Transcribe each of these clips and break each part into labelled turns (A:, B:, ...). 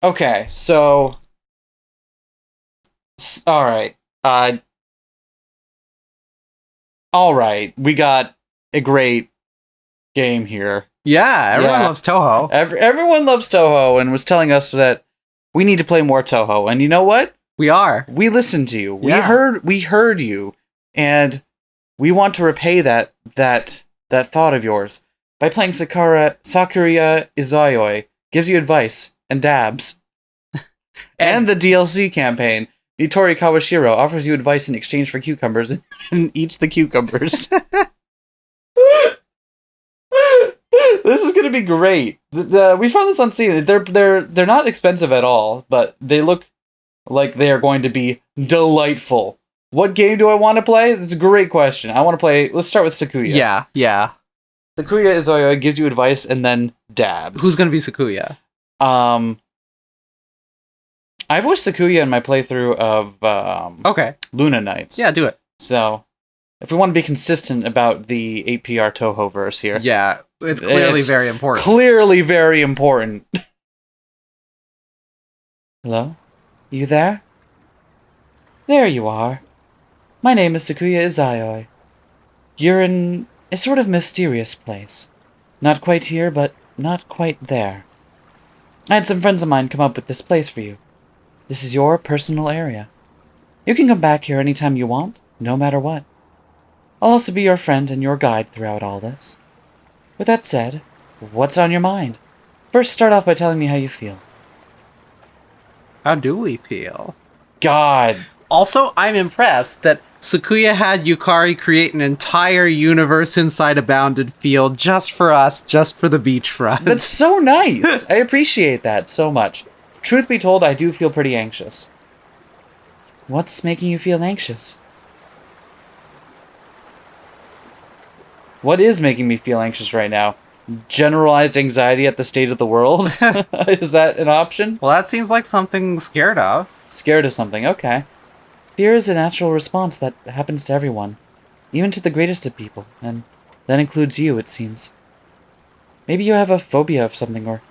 A: Okay, so... Alright. Alright. We got a great game here.
B: Yeah, everyone loves Toho.
A: Everyone loves Toho and was telling us that we need to play more Toho. And you know what?
B: We are.
A: We listened to you.
B: Yeah.
A: We heard you. And we want to repay that thought of yours by playing Sakuya Izayoi. Gives you advice and dabs. And the DLC campaign, Vitori Kawashiro, offers you advice in exchange for cucumbers and eats the cucumbers. This is gonna be great. We found this on Steam. They're not expensive at all, but they look like they are going to be delightful. What game do I want to play? That's a great question. I want to play. Let's start with Sakuya.
B: Yeah.
A: Sakuya Izayoi gives you advice and then dabs.
B: Who's gonna be Sakuya?
A: I voiced Sakuya in my playthrough of Luna Nights.
B: Yeah, do it.
A: So, if we want to be consistent about the 8PR Toho verse here.
B: Yeah, it's clearly very important.
A: Clearly very important. Hello? You there? There you are. My name is Sakuya Izayoi. You're in a sort of mysterious place. Not quite here, but not quite there. I had some friends of mine come up with this place for you. This is your personal area. You can come back here anytime you want, no matter what. I'll also be your friend and your guide throughout all this. With that said, what's on your mind? First, start off by telling me how you feel.
B: How do we feel?
A: God.
B: Also, I'm impressed that Sakuya had Yukari create an entire universe inside a bounded field just for us, just for the beachfront.
A: That's so nice. I appreciate that so much. Truth be told, I do feel pretty anxious. What's making you feel anxious? What is making me feel anxious right now? Generalized anxiety at the state of the world? Is that an option?
B: Well, that seems like something scared of.
A: Scared of something, okay. Fear is a natural response that happens to everyone, even to the greatest of people, and that includes you, it seems. Maybe you have a phobia of something, or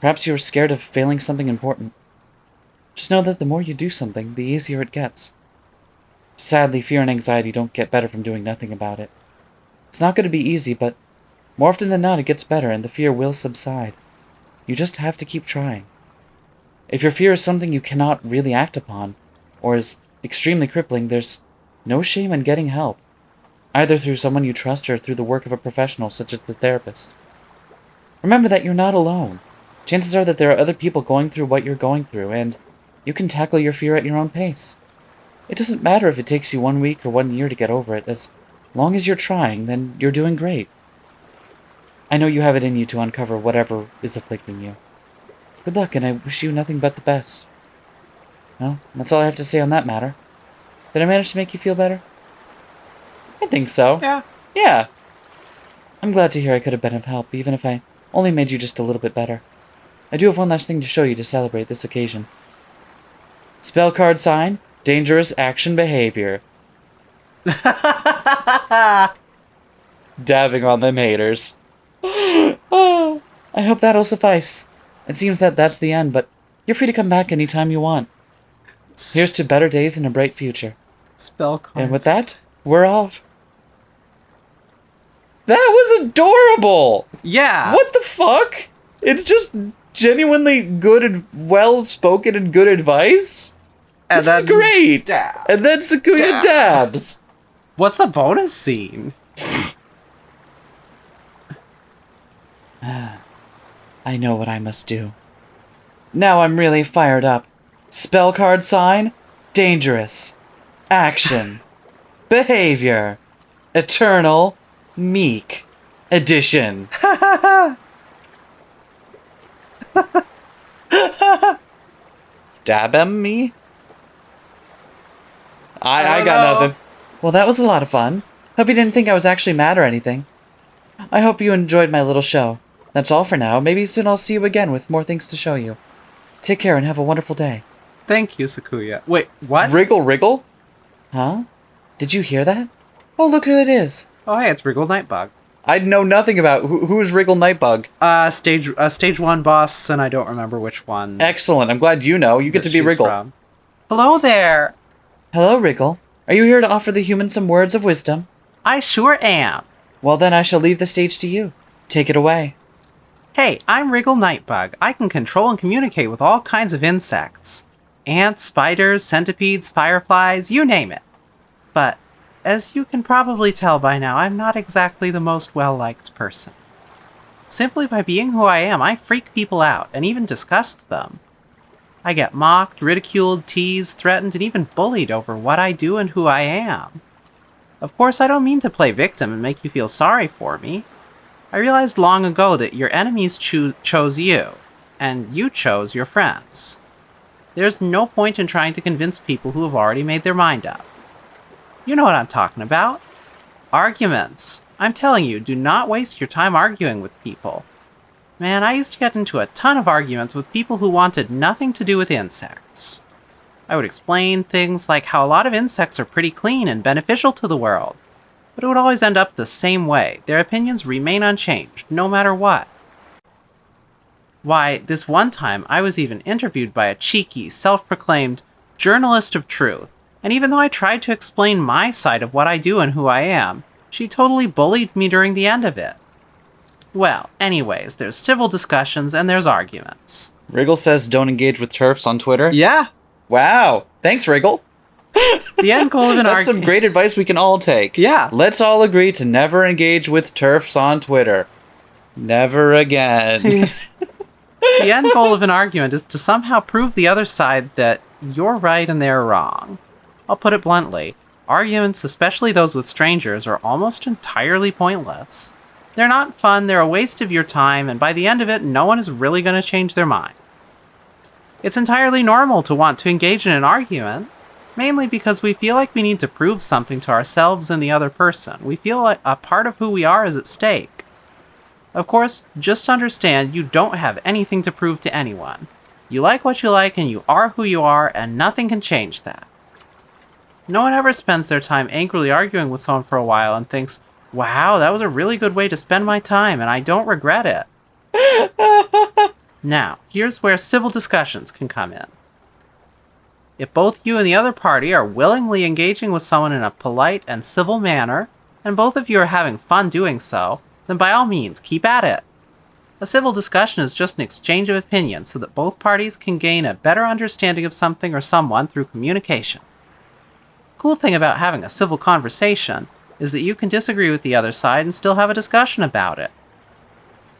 A: perhaps you're scared of failing something important. Just know that the more you do something, the easier it gets. Sadly, fear and anxiety don't get better from doing nothing about it. It's not going to be easy, but more often than not, it gets better and the fear will subside. You just have to keep trying. If your fear is something you cannot really act upon, or is extremely crippling, there's no shame in getting help, either through someone you trust or through the work of a professional such as the therapist. Remember that you're not alone. Chances are that there are other people going through what you're going through, and you can tackle your fear at your own pace. It doesn't matter if it takes you 1 week or 1 year to get over it. As long as you're trying, then you're doing great. I know you have it in you to uncover whatever is afflicting you. Good luck, and I wish you nothing but the best. Well, that's all I have to say on that matter. Did I manage to make you feel better? I think so. Yeah. I'm glad to hear I could have been of help, even if I only made you just a little bit better. I do have one last thing to show you to celebrate this occasion. Spell card sign, dangerous action behavior. Dabbing on them haters. Oh, I hope that'll suffice. It seems that that's the end, but you're free to come back anytime you want. Here's to better days and a bright future.
B: Spell cards.
A: And with that, we're off. That was adorable!
B: Yeah!
A: What the fuck? It's just genuinely good and well-spoken and good advice? This is great! And then Sakuya dabs!
B: What's the bonus scene?
A: I know what I must do. Now I'm really fired up. Spell card sign, dangerous. Action. Behavior. Eternal. Meek. Edition. Dab me? I got nothing. Well, that was a lot of fun. Hope you didn't think I was actually mad or anything. I hope you enjoyed my little show. That's all for now. Maybe soon I'll see you again with more things to show you. Take care and have a wonderful day.
B: Thank you, Sakuya. Wait, what?
A: Wriggle Wriggle? Huh? Did you hear that? Oh, look who it is.
B: Oh, hey, it's Wriggle Nightbug.
A: I'd know nothing about who's Wriggle Nightbug.
B: Stage 1 boss, and I don't remember which one.
A: Excellent. I'm glad you know. You get to be
B: she's
A: Wriggle.
B: from. Hello there.
A: Hello, Wriggle. Are you here to offer the human some words of wisdom?
B: I sure am.
A: Well, then I shall leave the stage to you. Take it away.
B: Hey, I'm Wriggle Nightbug. I can control and communicate with all kinds of insects. Ants, spiders, centipedes, fireflies, you name it. But, as you can probably tell by now, I'm not exactly the most well-liked person. Simply by being who I am, I freak people out, and even disgust them. I get mocked, ridiculed, teased, threatened, and even bullied over what I do and who I am. Of course, I don't mean to play victim and make you feel sorry for me. I realized long ago that your enemies chose you, and you chose your friends. There's no point in trying to convince people who have already made their mind up. You know what I'm talking about. Arguments. I'm telling you, do not waste your time arguing with people. Man, I used to get into a ton of arguments with people who wanted nothing to do with insects. I would explain things like how a lot of insects are pretty clean and beneficial to the world, but it would always end up the same way. Their opinions remain unchanged, no matter what. Why, this one time I was even interviewed by a cheeky, self-proclaimed journalist of truth, and even though I tried to explain my side of what I do and who I am, she totally bullied me during the end of it. Well, anyways, there's civil discussions and there's arguments.
A: Wriggle says don't engage with TERFs on Twitter.
B: Yeah.
A: Wow. Thanks, Wriggle.
B: The end goal of an
A: That's some great advice we can all take.
B: Yeah.
A: Let's all agree to never engage with TERFs on Twitter. Never again.
B: The end goal of an argument is to somehow prove the other side that you're right and they're wrong. I'll put it bluntly. Arguments, especially those with strangers, are almost entirely pointless. They're not fun, they're a waste of your time, and by the end of it, no one is really going to change their mind. It's entirely normal to want to engage in an argument, mainly because we feel like we need to prove something to ourselves and the other person. We feel like a part of who we are is at stake. Of course, just understand you don't have anything to prove to anyone. You like what you like and you are who you are, and nothing can change that. No one ever spends their time angrily arguing with someone for a while and thinks, wow, that was a really good way to spend my time and I don't regret it. Now, here's where civil discussions can come in. If both you and the other party are willingly engaging with someone in a polite and civil manner, and both of you are having fun doing so, then by all means, keep at it. A civil discussion is just an exchange of opinions so that both parties can gain a better understanding of something or someone through communication. Cool thing about having a civil conversation is that you can disagree with the other side and still have a discussion about it.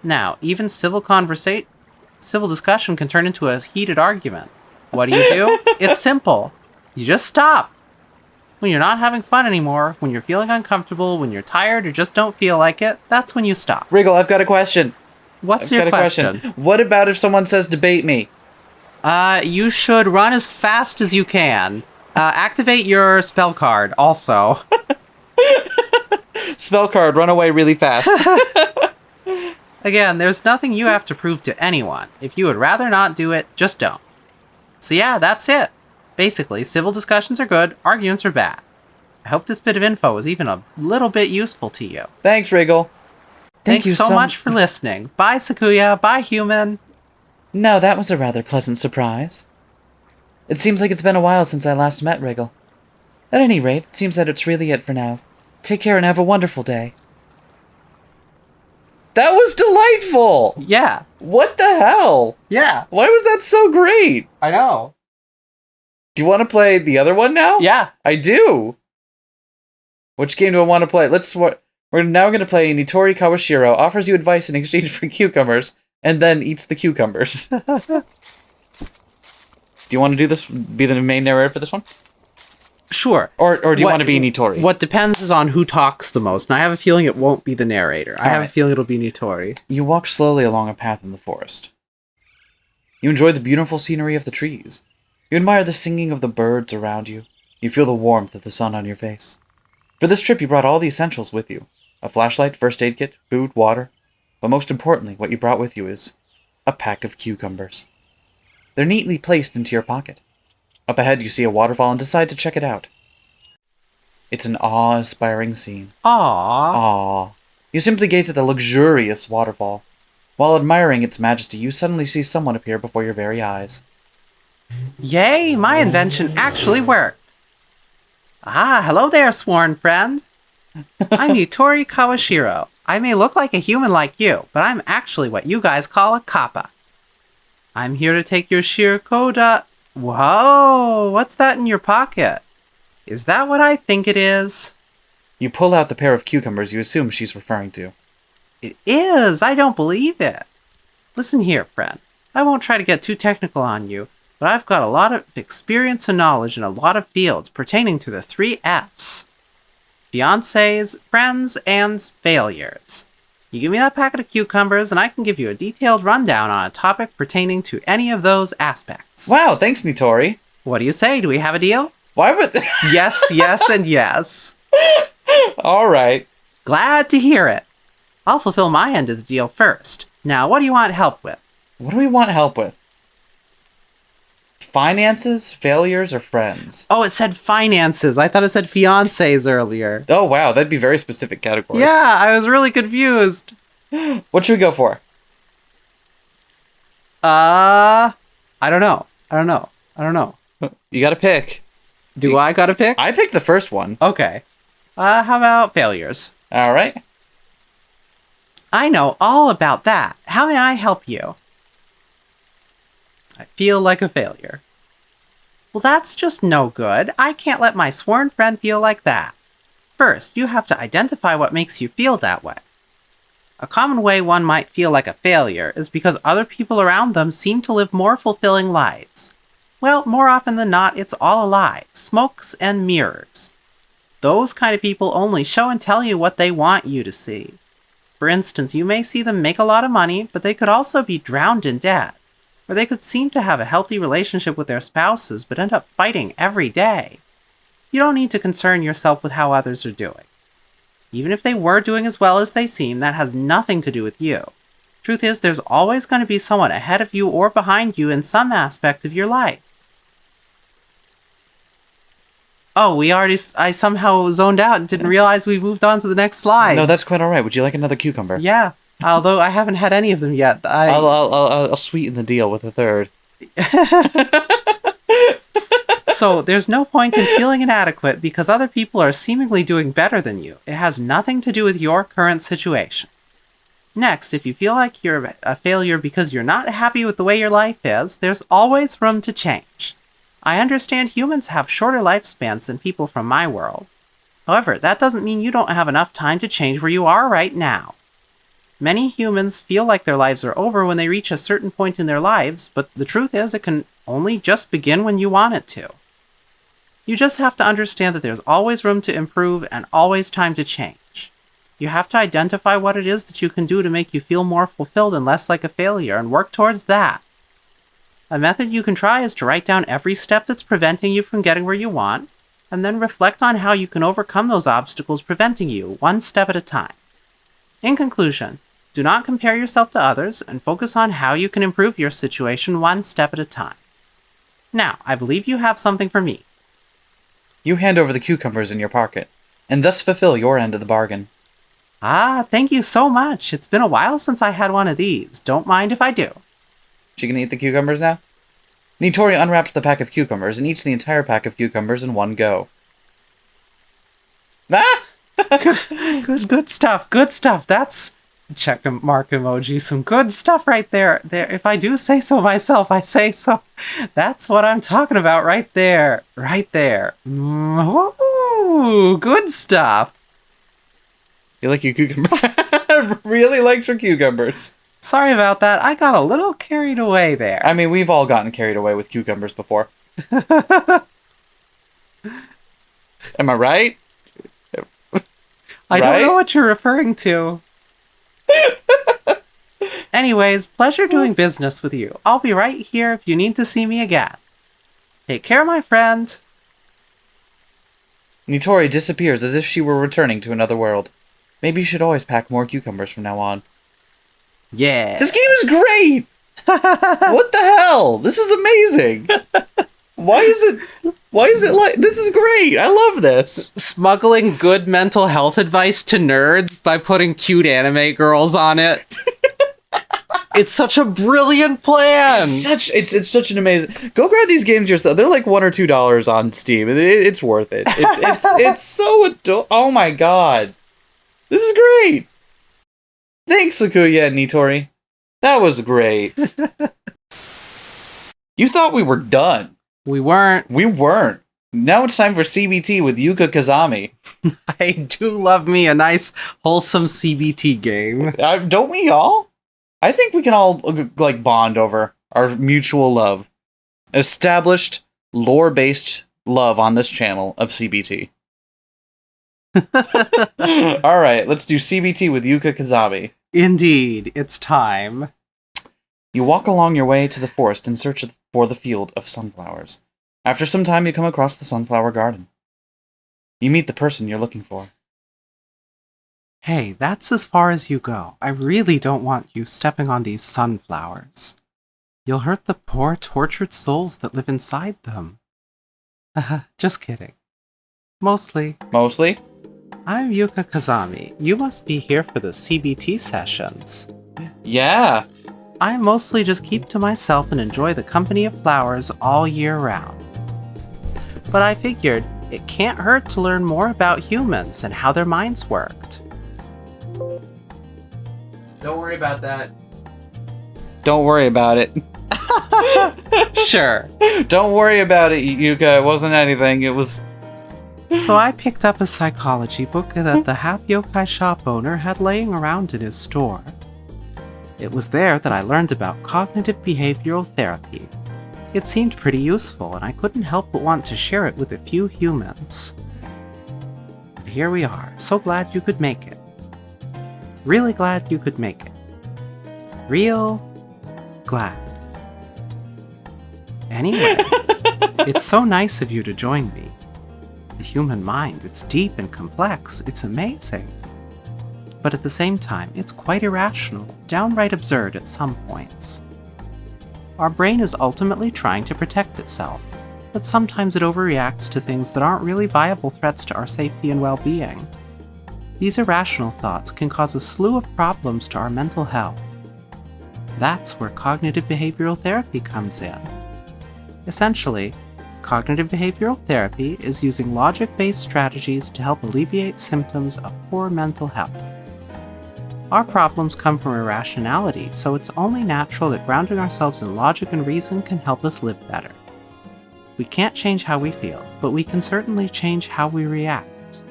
B: Now, even civil discussion can turn into a heated argument. What do? It's simple. You just stop. When you're not having fun anymore, when you're feeling uncomfortable, when you're tired or just don't feel like it, that's when you stop.
A: Wriggle, I've got a question.
B: What's your question?
A: What about if someone says debate me?
B: You should run as fast as you can. Activate your spell card, also.
A: Spell card, run away really fast.
B: Again, there's nothing you have to prove to anyone. If you would rather not do it, just don't. So yeah, that's it. Basically, civil discussions are good, arguments are bad. I hope this bit of info was even a little bit useful to you.
A: Thanks, Wriggle.
B: Thanks so much for listening. Bye, Sakuya. Bye, human.
A: No, that was a rather pleasant surprise. It seems like it's been a while since I last met Wriggle. At any rate, it seems that it's really it for now. Take care and have a wonderful day. That was delightful!
B: Yeah.
A: What the hell?
B: Yeah.
A: Why was that so great?
B: I know.
A: Do you want to play the other one now?
B: Yeah.
A: I do. Which game do I want to play? We're now going to play Nitori Kawashiro offers you advice in exchange for cucumbers, and then eats the cucumbers. Do you want to do this? Be the main narrator for this one?
B: Sure.
A: Or do you want to be Nitori?
B: What depends is on who talks the most, and I have a feeling it won't be the narrator. I have a feeling it'll be Nitori.
A: You walk slowly along a path in the forest. You enjoy the beautiful scenery of the trees. You admire the singing of the birds around you. You feel the warmth of the sun on your face. For this trip, you brought all the essentials with you. A flashlight, first aid kit, food, water. But most importantly, what you brought with you is a pack of cucumbers. They're neatly placed into your pocket. Up ahead, you see a waterfall and decide to check it out. It's an awe-inspiring scene.
B: Aww.
A: Aww. You simply gaze at the luxurious waterfall. While admiring its majesty, you suddenly see someone appear before your very eyes.
B: Yay, my invention actually worked. Ah, hello there, sworn friend. I'm Yutori Kawashiro. I may look like a human like you, but I'm actually what you guys call a kappa. I'm here to take your Shirikoda... Whoa, what's that in your pocket? Is that what I think it is?
A: You pull out the pair of cucumbers you assume she's referring to.
B: It is! I don't believe it! Listen here, friend. I won't try to get too technical on you, but I've got a lot of experience and knowledge in a lot of fields pertaining to the 3 F's. Fiancés, friends, and failures. You give me that packet of cucumbers, and I can give you a detailed rundown on a topic pertaining to any of those aspects.
A: Wow, thanks, Nitori.
B: What do you say? Do we have a deal?
A: Why would...
B: Yes, yes, and yes.
A: All right.
B: Glad to hear it. I'll fulfill my end of the deal first. Now, what do you want help with?
A: What do we want help with? Finances, failures, or friends?
B: Oh, it said finances. I thought it said fiancés earlier.
A: Oh, wow, that'd be very specific category.
B: Yeah, I was really confused.
A: What should we go for?
B: I don't know.
A: You gotta pick.
B: Do I gotta pick?
A: I picked the first one.
B: Okay. How about failures?
A: All right.
B: I know all about that. How may I help you? I feel like a failure. Well, that's just no good. I can't let my sworn friend feel like that. First, you have to identify what makes you feel that way. A common way one might feel like a failure is because other people around them seem to live more fulfilling lives. Well, more often than not, it's all a lie. Smokes and mirrors. Those kind of people only show and tell you what they want you to see. For instance, you may see them make a lot of money, but they could also be drowned in debt. Or they could seem to have a healthy relationship with their spouses, but end up fighting every day. You don't need to concern yourself with how others are doing. Even if they were doing as well as they seem, that has nothing to do with you. Truth is, there's always going to be someone ahead of you or behind you in some aspect of your life. Oh, I somehow zoned out and didn't realize we moved on to the next slide.
A: No, that's quite all right. Would you like another cucumber?
B: Yeah, although I haven't had any of them yet.
A: I'll sweeten the deal with a third.
B: So, there's no point in feeling inadequate because other people are seemingly doing better than you. It has nothing to do with your current situation. Next, if you feel like you're a failure because you're not happy with the way your life is, there's always room to change. I understand humans have shorter lifespans than people from my world. However, that doesn't mean you don't have enough time to change where you are right now. Many humans feel like their lives are over when they reach a certain point in their lives, but the truth is it can only just begin when you want it to. You just have to understand that there's always room to improve and always time to change. You have to identify what it is that you can do to make you feel more fulfilled and less like a failure and work towards that. A method you can try is to write down every step that's preventing you from getting where you want, and then reflect on how you can overcome those obstacles preventing you, one step at a time. In conclusion, do not compare yourself to others, and focus on how you can improve your situation one step at a time. Now, I believe you have something for me.
A: You hand over the cucumbers in your pocket, and thus fulfill your end of the bargain.
B: Ah, thank you so much. It's been a while since I had one of these. Don't mind if I do.
A: She can eat the cucumbers now? Nitori unwraps the pack of cucumbers and eats the entire pack of cucumbers in one go. Ah!
B: Good stuff. That's check mark emoji. Some good stuff right there. If I do say so myself, I say so. That's what I'm talking about right there. Ooh, good stuff.
A: You like your cucumber? Really likes her cucumbers.
B: Sorry about that. I got a little carried away there.
A: I mean, we've all gotten carried away with cucumbers before. Am I right?
B: I don't know what you're referring to. Anyways, pleasure doing business with you. I'll be right here if you need to see me again. Take care, my friend.
A: Nitori disappears as if she were returning to another world. Maybe you should always pack more cucumbers from now on.
B: Yeah.
A: This game is great! What the hell? This is amazing! Why is it like this is great? I love this.
B: Smuggling good mental health advice to nerds by putting cute anime girls on it. It's such a brilliant plan.
A: It's such an amazing. Go grab these games yourself. They're like $1 or $2 on Steam. It's worth it. It's so adorable. Oh my god, this is great. Thanks, Sakuya and Nitori. That was great. You thought we were done.
B: We weren't.
A: We weren't. Now it's time for CBT with Yuuka Kazami.
B: I do love me a nice, wholesome CBT game.
A: Don't we all? I think we can all like bond over our mutual love. Established, lore-based love on this channel of CBT. Alright, let's do CBT with Yuuka Kazami.
B: Indeed, it's time.
A: You walk along your way to the forest in search for the field of sunflowers. After some time, you come across the sunflower garden. You meet the person you're looking for.
B: Hey, that's as far as you go. I really don't want you stepping on these sunflowers. You'll hurt the poor, tortured souls that live inside them. Just kidding. Mostly.
A: Mostly?
B: I'm Yuuka Kazami. You must be here for the CBT sessions.
A: Yeah.
B: I mostly just keep to myself and enjoy the company of flowers all year round. But I figured it can't hurt to learn more about humans and how their minds worked.
A: Don't worry about that. Don't worry about it.
B: Sure.
A: Don't worry about it, Yuuka. It wasn't anything. It was...
B: So I picked up a psychology book that the half-yokai shop owner had laying around in his store. It was there that I learned about cognitive behavioral therapy. It seemed pretty useful, and I couldn't help but want to share it with a few humans. But here we are, so glad you could make it. Really glad you could make it. Real glad. Anyway, it's so nice of you to join me. The human mind, it's deep and complex, it's amazing. But at the same time, it's quite irrational, downright absurd at some points. Our brain is ultimately trying to protect itself, but sometimes it overreacts to things that aren't really viable threats to our safety and well-being. These irrational thoughts can cause a slew of problems to our mental health. That's where cognitive behavioral therapy comes in. Essentially, cognitive behavioral therapy is using logic-based strategies to help alleviate symptoms of poor mental health. Our problems come from irrationality, so it's only natural that grounding ourselves in logic and reason can help us live better. We can't change how we feel, but we can certainly change how we react.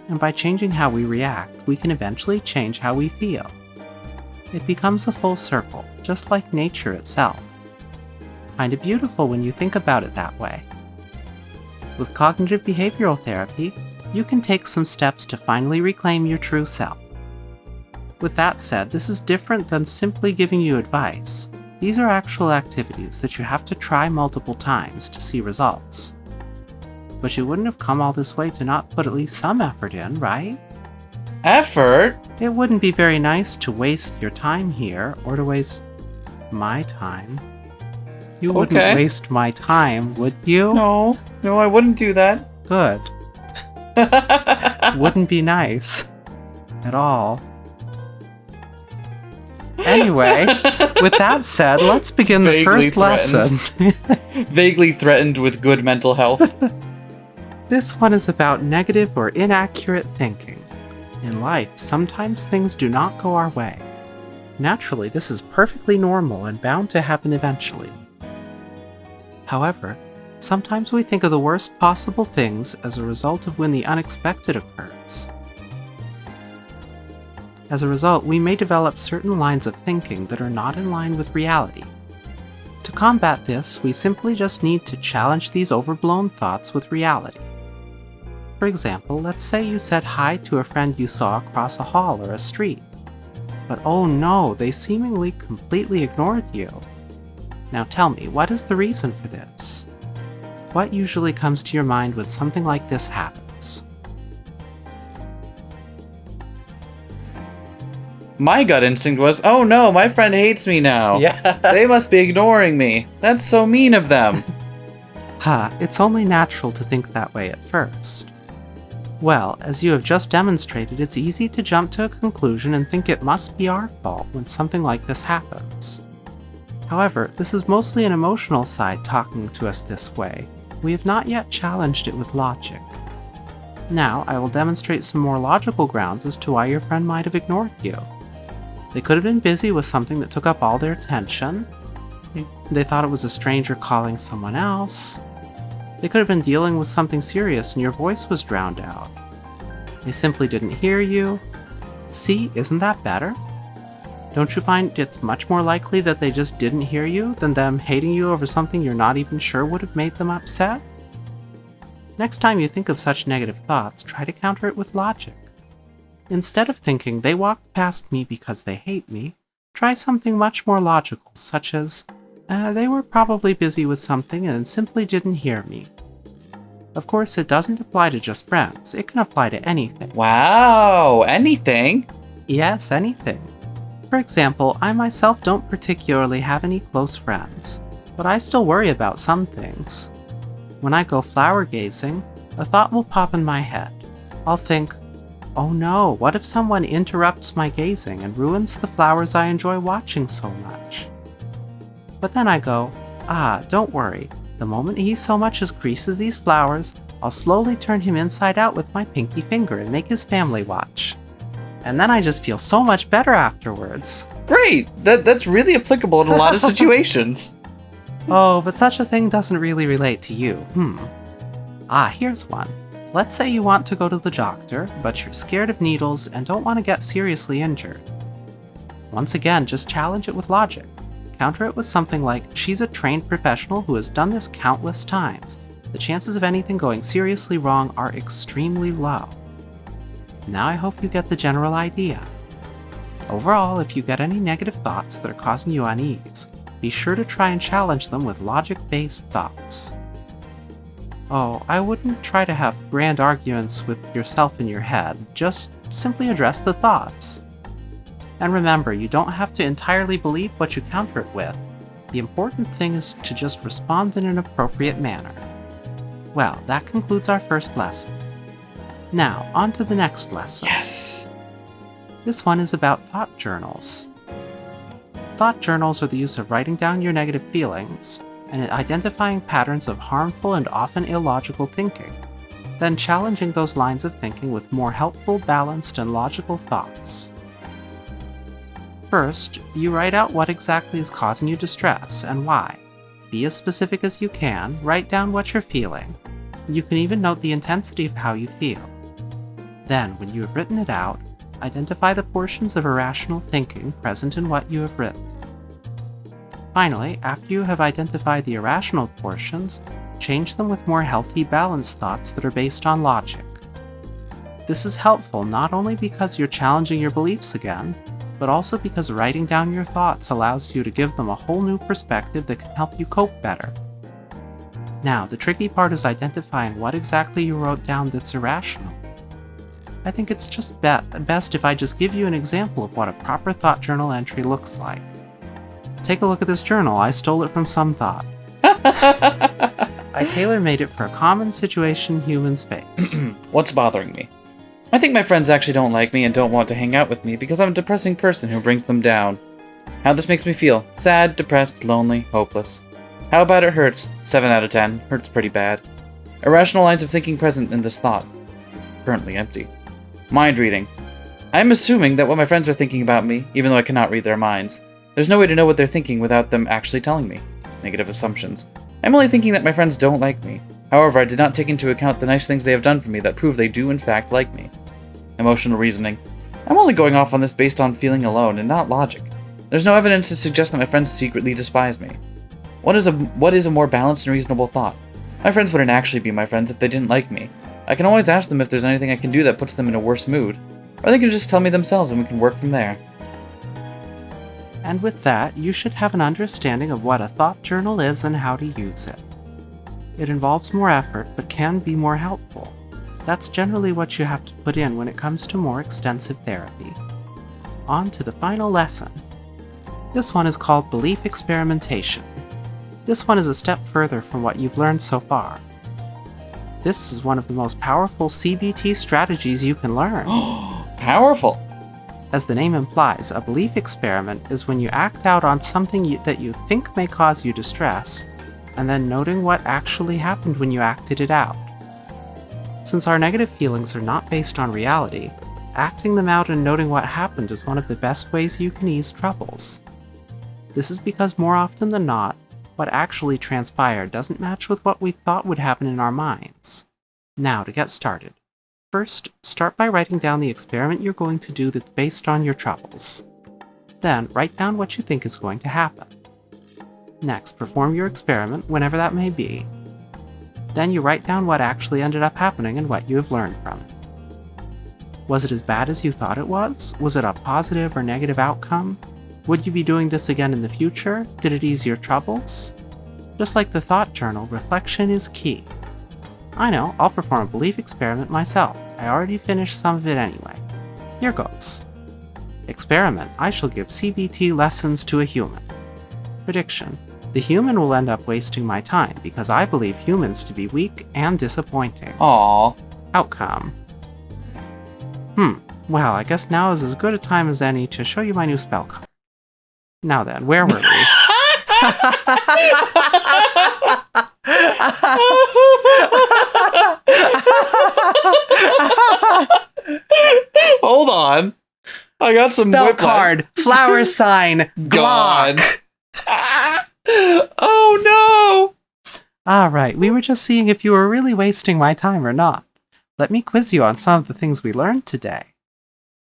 B: And by changing how we react, we can eventually change how we feel. It becomes a full circle, just like nature itself. Kinda beautiful when you think about it that way. With cognitive behavioral therapy, you can take some steps to finally reclaim your true self. With that said, this is different than simply giving you advice. These are actual activities that you have to try multiple times to see results. But you wouldn't have come all this way to not put at least some effort in, right?
A: Effort?
B: It wouldn't be very nice to waste your time here, or to waste my time. You wouldn't waste my time, would you?
A: No, I wouldn't do that.
B: Good. Wouldn't be nice. At all. Anyway, with that said, let's begin the first lesson.
A: Vaguely threatened with good mental health.
B: This one is about negative or inaccurate thinking. In life, sometimes things do not go our way. Naturally, this is perfectly normal and bound to happen eventually. However, sometimes we think of the worst possible things as a result of when the unexpected occurs. As a result, we may develop certain lines of thinking that are not in line with reality. To combat this, we simply just need to challenge these overblown thoughts with reality. For example, let's say you said hi to a friend you saw across a hall or a street. But oh no, they seemingly completely ignored you. Now tell me, what is the reason for this? What usually comes to your mind when something like this happens?
A: My gut instinct was, oh no, my friend hates me now.
B: Yeah.
A: They must be ignoring me. That's so mean of them.
B: It's only natural to think that way at first. Well, as you have just demonstrated, it's easy to jump to a conclusion and think it must be our fault when something like this happens. However, this is mostly an emotional side talking to us this way. We have not yet challenged it with logic. Now, I will demonstrate some more logical grounds as to why your friend might have ignored you. They could have been busy with something that took up all their attention. They thought it was a stranger calling someone else. They could have been dealing with something serious and your voice was drowned out. They simply didn't hear you. See, isn't that better? Don't you find it's much more likely that they just didn't hear you than them hating you over something you're not even sure would have made them upset? Next time you think of such negative thoughts, try to counter it with logic. Instead of thinking they walked past me because they hate me, try something much more logical, such as, they were probably busy with something and simply didn't hear me. Of course, it doesn't apply to just friends, it can apply to anything.
A: Wow, anything?
B: Yes, anything. For example, I myself don't particularly have any close friends, but I still worry about some things. When I go flower gazing, a thought will pop in my head. I'll think, oh no, what if someone interrupts my gazing and ruins the flowers I enjoy watching so much? But then I go, don't worry, the moment he so much as creases these flowers, I'll slowly turn him inside out with my pinky finger and make his family watch. And then I just feel so much better afterwards.
A: Great! That's really applicable in a lot of situations.
B: Oh, but such a thing doesn't really relate to you. Here's one. Let's say you want to go to the doctor, but you're scared of needles and don't want to get seriously injured. Once again, just challenge it with logic. Counter it with something like, she's a trained professional who has done this countless times. The chances of anything going seriously wrong are extremely low. Now I hope you get the general idea. Overall, if you get any negative thoughts that are causing you unease, be sure to try and challenge them with logic-based thoughts. Oh, I wouldn't try to have grand arguments with yourself in your head, just simply address the thoughts. And remember, you don't have to entirely believe what you counter it with. The important thing is to just respond in an appropriate manner. Well, that concludes our first lesson. Now, on to the next lesson.
A: Yes!
B: This one is about thought journals. Thought journals are the use of writing down your negative feelings and identifying patterns of harmful and often illogical thinking, then challenging those lines of thinking with more helpful, balanced, and logical thoughts. First, you write out what exactly is causing you distress and why. Be as specific as you can, write down what you're feeling. You can even note the intensity of how you feel. Then, when you have written it out, identify the portions of irrational thinking present in what you have written. Finally, after you have identified the irrational portions, change them with more healthy, balanced thoughts that are based on logic. This is helpful not only because you're challenging your beliefs again, but also because writing down your thoughts allows you to give them a whole new perspective that can help you cope better. Now, the tricky part is identifying what exactly you wrote down that's irrational. I think it's just best if I just give you an example of what a proper thought journal entry looks like. Take a look at this journal. I stole it from Some Thought. I tailor-made it for a common situation humans face.
A: What's bothering me? I think my friends actually don't like me and don't want to hang out with me because I'm a depressing person who brings them down. How this makes me feel. Sad, depressed, lonely, hopeless. How about it hurts? 7 out of 10. Hurts pretty bad. Irrational lines of thinking present in this thought. Currently empty. Mind reading. I'm assuming that what my friends are thinking about me, even though I cannot read their minds. There's no way to know what they're thinking without them actually telling me. Negative assumptions. I'm only thinking that my friends don't like me. However, I did not take into account the nice things they have done for me that prove they do in fact like me. Emotional reasoning. I'm only going off on this based on feeling alone and not logic. There's no evidence to suggest that my friends secretly despise me. What is a more balanced and reasonable thought? My friends wouldn't actually be my friends if they didn't like me. I can always ask them if there's anything I can do that puts them in a worse mood, or they can just tell me themselves and we can work from there.
B: And with that, you should have an understanding of what a thought journal is and how to use it. It involves more effort, but can be more helpful. That's generally what you have to put in when it comes to more extensive therapy. On to the final lesson. This one is called Belief Experimentation. This one is a step further from what you've learned so far. This is one of the most powerful CBT strategies you can learn.
A: Powerful!
B: As the name implies, a belief experiment is when you act out on something that you think may cause you distress, and then noting what actually happened when you acted it out. Since our negative feelings are not based on reality, acting them out and noting what happened is one of the best ways you can ease troubles. This is because more often than not, what actually transpired doesn't match with what we thought would happen in our minds. Now, to get started. First, start by writing down the experiment you're going to do that's based on your troubles. Then, write down what you think is going to happen. Next, perform your experiment, whenever that may be. Then you write down what actually ended up happening and what you have learned from it. Was it as bad as you thought it was? Was it a positive or negative outcome? Would you be doing this again in the future? Did it ease your troubles? Just like the thought journal, reflection is key. I know, I'll perform a belief experiment myself. I already finished some of it anyway. Here goes. Experiment. I shall give CBT lessons to a human. Prediction. The human will end up wasting my time because I believe humans to be weak and disappointing.
A: Aww.
B: Outcome. Well, I guess now is as good a time as any to show you my new spell card. Now then, where were we?
A: Hold on. I got some
B: Spell
A: whiplash.
B: card, flower sign,
A: Gone.
B: Glock.
A: Oh no!
B: Alright, we were just seeing if you were really wasting my time or not. Let me quiz you on some of the things we learned today.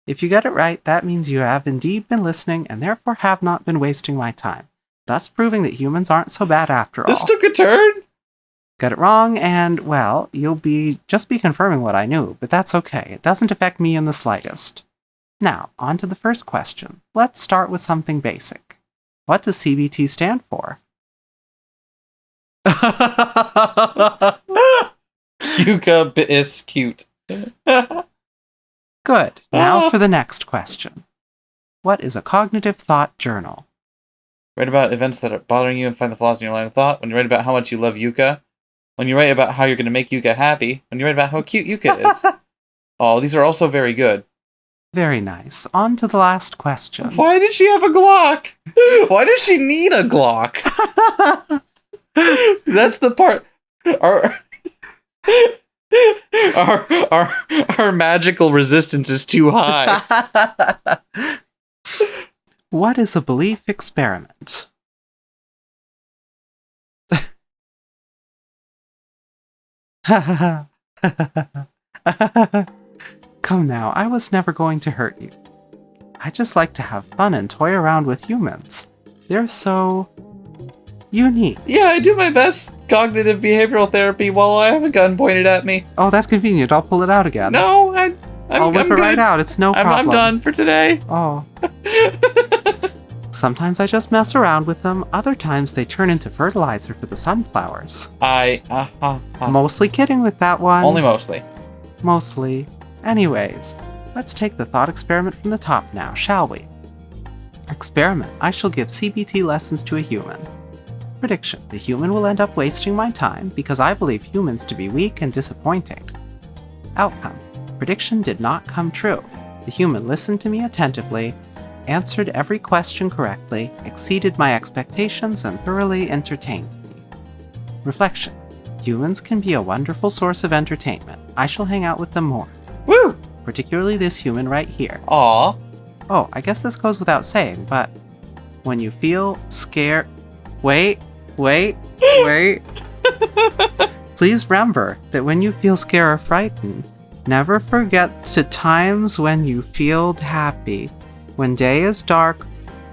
B: If you get it right, that means you have indeed been listening and therefore have not been wasting my time, thus proving that humans aren't so bad after all.
A: This took a turn?
B: Get it wrong, and, well, you'll just be confirming what I knew, but that's okay. It doesn't affect me in the slightest. Now, on to the first question. Let's start with something basic. What does CBT stand for?
A: Yuuka is cute.
B: Good. Now for the next question. What is a cognitive thought journal?
A: Write about events that are bothering you and find the flaws in your line of thought. When you write about how much you love Yuuka. When you write about how you're going to make Yuuka happy. When you write about how cute Yuuka is. Oh, these are also very good.
B: Very nice. On to the last question.
A: Why did she have a Glock? Why does she need a Glock? That's the part. Our magical resistance is too high.
B: What is a belief experiment? Come now, I was never going to hurt you. I just like to have fun and toy around with humans. They're so unique.
A: Yeah, I do my best cognitive behavioral therapy while I have a gun pointed at me.
B: Oh, that's convenient. I'll pull it out again.
A: No,
B: I'll whip it right out. It's no problem.
A: I'm done for today.
B: Oh. Sometimes I just mess around with them. Other times they turn into fertilizer for the sunflowers. Mostly kidding with that one.
A: Only mostly.
B: Mostly. Anyways, let's take the thought experiment from the top now, shall we? Experiment. I shall give CBT lessons to a human. Prediction. The human will end up wasting my time because I believe humans to be weak and disappointing. Outcome. Prediction did not come true. The human listened to me attentively, answered every question correctly, exceeded my expectations, and thoroughly entertained me. Reflection. Humans can be a wonderful source of entertainment. I shall hang out with them more.
A: Woo!
B: Particularly this human right here.
A: Aw.
B: Oh, I guess this goes without saying, but when you feel scared... Wait. Please remember that when you feel scared or frightened, never forget to times when you feel happy. When day is dark,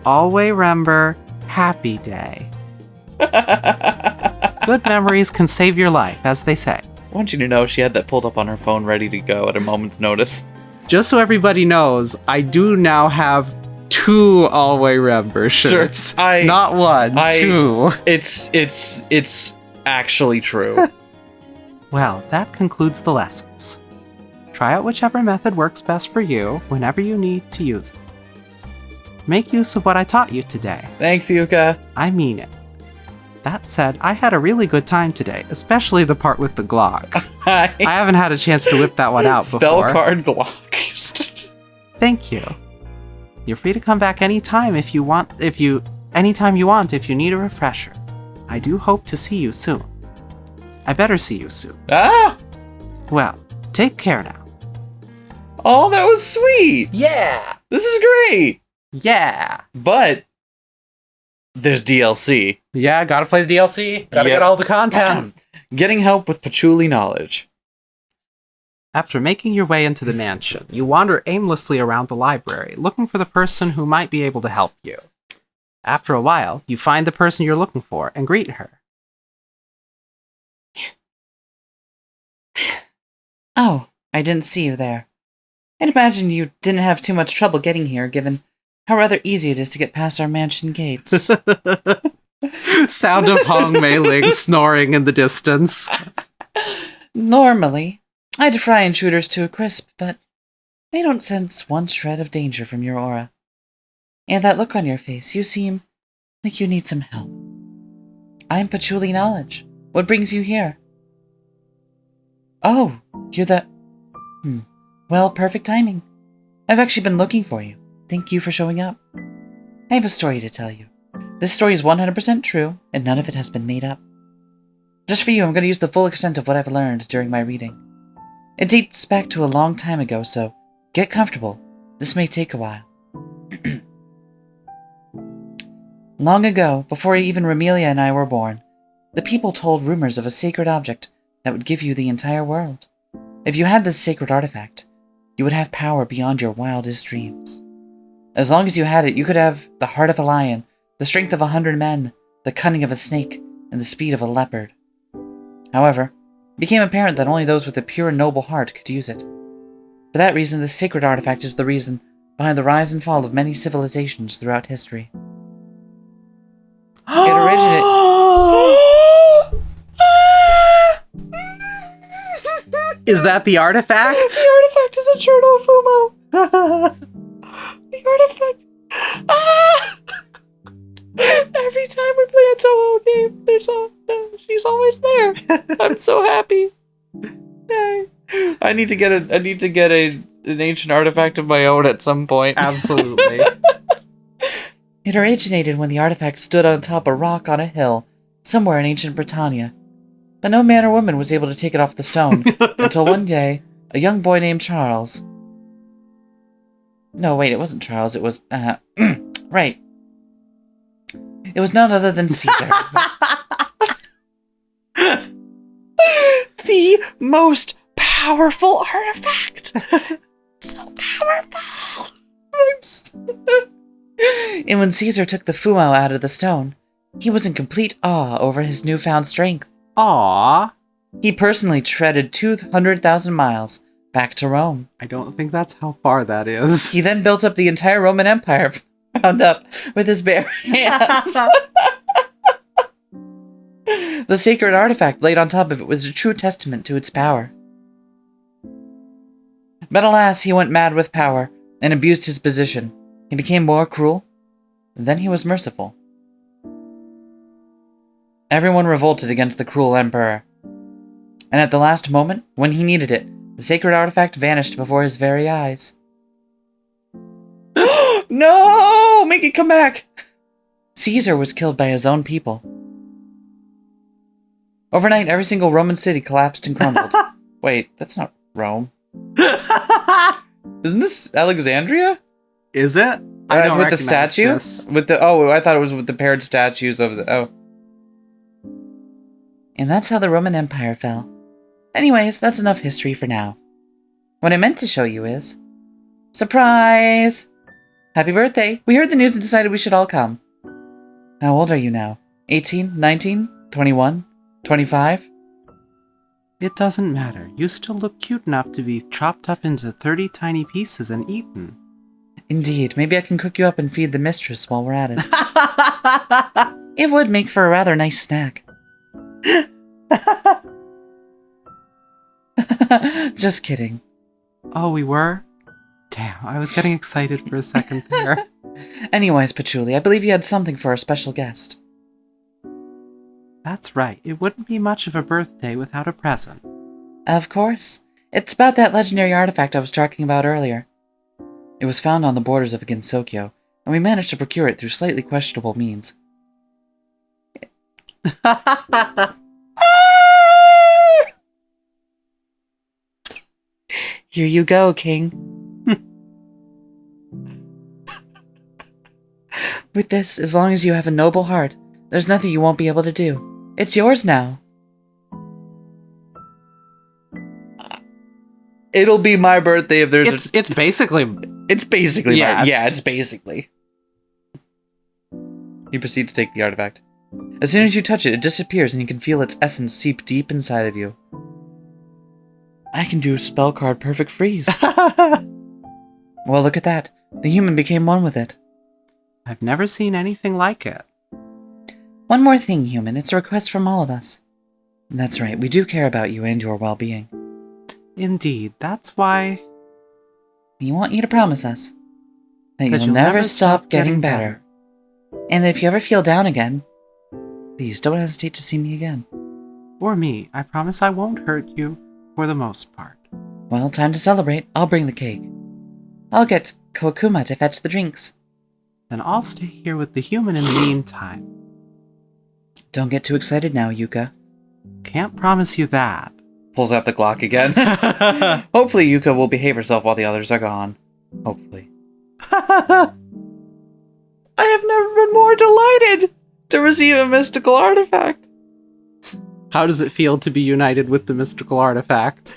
B: always remember happy day. Good memories can save your life, as they say.
A: I want you to know she had that pulled up on her phone ready to go at a moment's notice.
B: Just so everybody knows, I do now have 2 Always Remember shirts.
A: Sure,
B: Not 1, 2.
A: It's actually true.
B: Well, that concludes the lessons. Try out whichever method works best for you whenever you need to use it. Make use of what I taught you today.
A: Thanks, Yuuka.
B: I mean it. That said, I had a really good time today, especially the part with the Glock.
A: I
B: I haven't had a chance to whip that one out
A: spell
B: before.
A: card Glock.
B: Thank you. You're free to come back anytime if you want, anytime you want if you need a refresher. I do hope to see you soon. I better see you soon.
A: Ah!
B: Well, take care now.
A: Oh, that was sweet.
B: Yeah!
A: This is great.
B: Yeah!
A: But there's DLC.
B: Yeah, gotta play the DLC. Gotta
A: Yep.
B: get all the content.
A: Getting help with patchouli knowledge.
B: After making your way into the mansion, you wander aimlessly around the library, looking for the person who might be able to help you. After a while, you find the person you're looking for and greet her.
A: Oh, I didn't see you there. I'd imagine you didn't have too much trouble getting here, given how rather easy it is to get past our mansion gates.
B: Sound of Hong Mei Ling snoring in the distance.
A: Normally, I'd fry intruders to a crisp, but I don't sense one shred of danger from your aura. And that look on your face, you seem like you need some help. I'm Patchouli Knowledge. What brings you here? Oh, you're the... Well, perfect timing. I've actually been looking for you. Thank you for showing up. I have a story to tell you. This story is 100% true, and none of it has been made up. Just for you, I'm going to use the full extent of what I've learned during my reading. It dates back to a long time ago, so get comfortable. This may take a while. Long ago, before even Ramelia and I were born, the people told rumors of a sacred object that would give you the entire world. If you had this sacred artifact, you would have power beyond your wildest dreams. As long as you had it, you could have the heart of a lion, the strength of 100 men, the cunning of a snake, and the speed of a leopard. However, it became apparent that only those with a pure and noble heart could use it. For that reason, this sacred artifact is the reason behind the rise and fall of many civilizations throughout history. It originated...
B: Is that the artifact?
A: The artifact is a Churno Fumo! The artifact... Every time we play a Toho game, she's always there. I'm so happy. I need to get an ancient artifact of my own at some point.
B: Absolutely.
A: It originated when the artifact stood on top of a rock on a hill, somewhere in ancient Britannia. But no man or woman was able to take it off the stone, until one day, a young boy named Charles... No, wait, it wasn't Charles, it was... right. It was none other than Caesar. The most powerful artifact! So powerful! And when Caesar took the Fumo out of the stone, he was in complete awe over his newfound strength.
B: Aww.
A: He personally treaded 200,000 miles back to Rome.
B: I don't think that's how far that is.
A: He then built up the entire Roman Empire ground up with his bare hands. The sacred artifact laid on top of it was a true testament to its power. But alas, he went mad with power and abused his position. He became more cruel, and then he was merciful. Everyone revolted against the cruel emperor. And at the last moment, when he needed it, the sacred artifact vanished before his very eyes. No! Make it come back! Caesar was killed by his own people. Overnight, every single Roman city collapsed and crumbled. Wait, that's not Rome. Isn't this Alexandria?
B: Is it? I don't
A: with the
B: recognize
A: statue?
B: this.
A: I thought it was with the paired statues of the... Oh. And that's how the Roman Empire fell. Anyways, that's enough history for now. What I meant to show you is... Surprise! Happy birthday! We heard the news and decided we should all come. How old are you now? 18? 19? 21? 25?
B: It doesn't matter. You still look cute enough to be chopped up into 30 tiny pieces and eaten.
A: Indeed. Maybe I can cook you up and feed the mistress while we're at it. It would make for a rather nice snack. Just kidding.
B: Oh, we were? Damn, I was getting excited for a second there.
A: Anyways, Patchouli, I believe you had something for our special guest.
B: That's right. It wouldn't be much of a birthday without a present.
A: Of course. It's about that legendary artifact I was talking about earlier. It was found on the borders of Gensokyo, and we managed to procure it through slightly questionable means. Here you go, King. With this, as long as you have a noble heart, there's nothing you won't be able to do. It's yours now. It'll be my birthday if there's
B: It's basically...
A: It's basically
B: Yeah.
A: it's basically. You proceed to take the artifact. As soon as you touch it, it disappears and you can feel its essence seep deep inside of you. I can do spell card perfect freeze. Well, look at that. The human became one with it.
B: I've never seen anything like it.
A: One more thing, human. It's a request from all of us. That's right. We do care about you and your well-being.
B: Indeed. That's why...
A: We want you to promise us that you'll never stop getting better. And if you ever feel down again, please don't hesitate to see me again.
B: Or me. I promise I won't hurt you for the most part.
A: Well, time to celebrate. I'll bring the cake. I'll get Kokuma to fetch the drinks.
B: Then I'll stay here with the human in the meantime.
A: Don't get too excited now, Yuuka.
B: Can't promise you that.
A: Pulls out the Glock again. Hopefully Yuuka will behave herself while the others are gone. Hopefully. I have never been more delighted to receive a mystical artifact.
B: How does it feel to be united with the mystical artifact?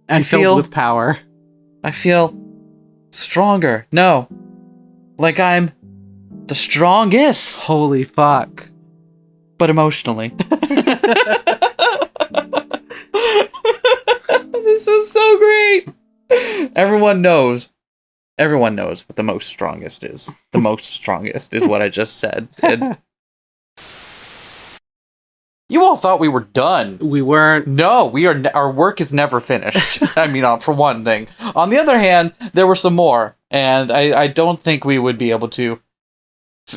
B: And filled
A: feel-
B: with power?
A: I feel stronger. No. Like I'm the strongest.
B: Holy fuck.
A: But emotionally. This was so great. Everyone knows what the most strongest is. The most strongest is what I just said. And you all thought we were done.
B: We weren't.
A: No, we are. Our work is never finished. I mean, for one thing. On the other hand, there were some more, and I don't think we would be able to.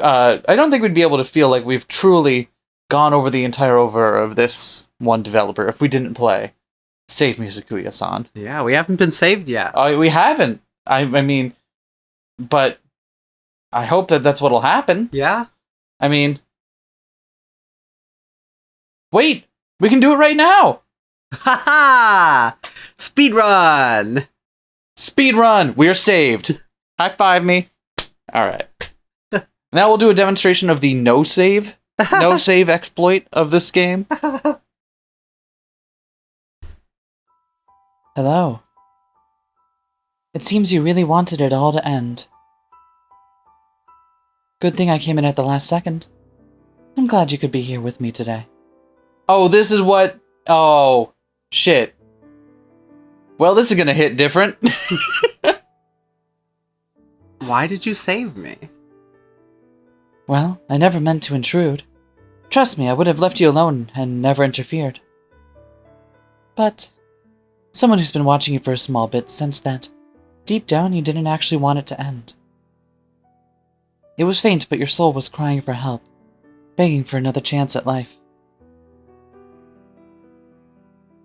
A: I don't think we'd be able to feel like we've truly gone over the entire over of this one developer if we didn't play. Save me, Sakuya-san.
B: Yeah, we haven't been saved yet.
A: We haven't. I mean, but I hope that that's what'll happen.
B: Yeah?
A: I mean, wait, we can do it right now.
B: Ha ha! Speedrun!
A: Speed run. We're saved. High five me. All right. Now we'll do a demonstration of the no save exploit of this game. Hello. It seems you really wanted it all to end. Good thing I came in at the last second. I'm glad you could be here with me today. Oh, this is what... Oh, shit. Well, this is gonna hit different.
B: Why did you save me?
A: Well, I never meant to intrude. Trust me, I would have left you alone and never interfered. But someone who's been watching you for a small bit sensed that, deep down, you didn't actually want it to end. It was faint, but your soul was crying for help, begging for another chance at life.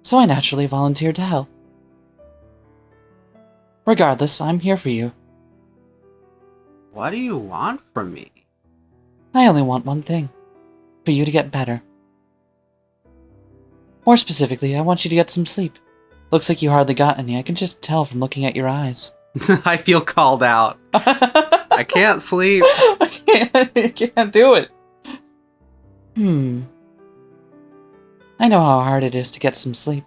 A: So I naturally volunteered to help. Regardless, I'm here for you.
B: What do you want from me?
A: I only want one thing. For you to get better. More specifically, I want you to get some sleep. Looks like you hardly got any. I can just tell from looking at your eyes.
B: I feel called out. I can't sleep.
A: I can't do it. I know how hard it is to get some sleep.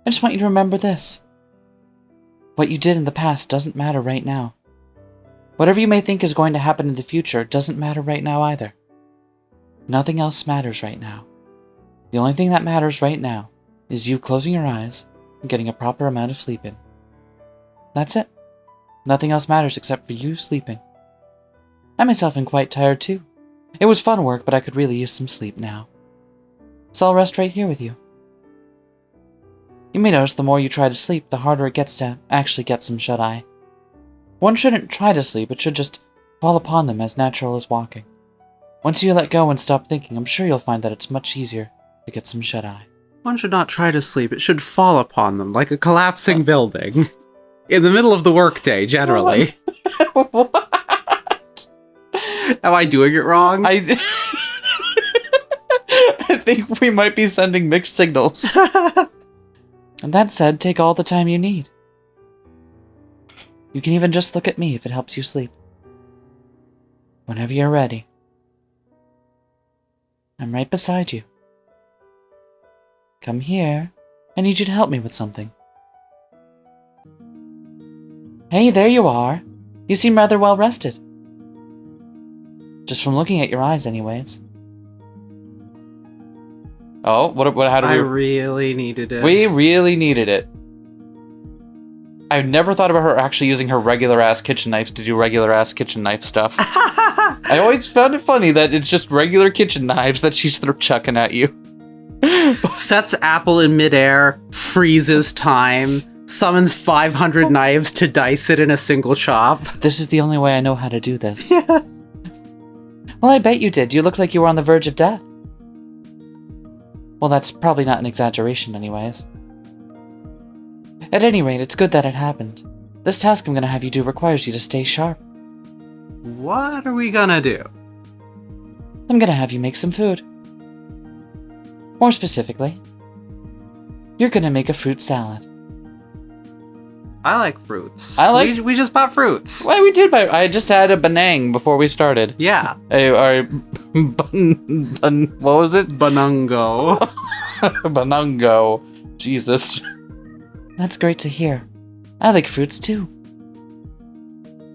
A: I just want you to remember this. What you did in the past doesn't matter right now. Whatever you may think is going to happen in the future doesn't matter right now either. Nothing else matters right now. The only thing that matters right now is you closing your eyes and getting a proper amount of sleep in. That's it. Nothing else matters except for you sleeping. I myself am quite tired too. It was fun work, but I could really use some sleep now. So I'll rest right here with you. You may notice the more you try to sleep, the harder it gets to actually get some shut-eye. One shouldn't try to sleep, it should just fall upon them as natural as walking. Once you let go and stop thinking, I'm sure you'll find that it's much easier to get some shut-eye.
B: One should not try to sleep. It should fall upon them like a collapsing building. In the middle of the workday, generally.
A: What?
B: Am I doing it wrong?
A: I think we might be sending mixed signals. And that said, take all the time you need. You can even just look at me if it helps you sleep. Whenever you're ready. I'm right beside you. Come here. I need you to help me with something. Hey, there you are. You seem rather well rested. Just from looking at your eyes, anyways. Oh, how do we...
B: I really needed it.
A: We really needed it. I've never thought about her actually using her regular-ass kitchen knives to do regular-ass kitchen knife stuff. I always found it funny that it's just regular kitchen knives that she's chucking at you.
B: Sets apple in midair, freezes time, summons 500 knives to dice it in a single chop.
A: This is the only way I know how to do this. Well, I bet you did. You looked like you were on the verge of death. Well, that's probably not an exaggeration anyways. At any rate, it's good that it happened. This task I'm gonna have you do requires you to stay sharp.
B: What are we gonna do?
A: I'm gonna have you make some food. More specifically, you're gonna make a fruit salad.
B: I like fruits. We just bought fruits.
A: Well, we did I just had a banang before we started.
B: Yeah.
A: What was it?
B: Banungo.
A: Banungo. Jesus. That's great to hear. I like fruits too.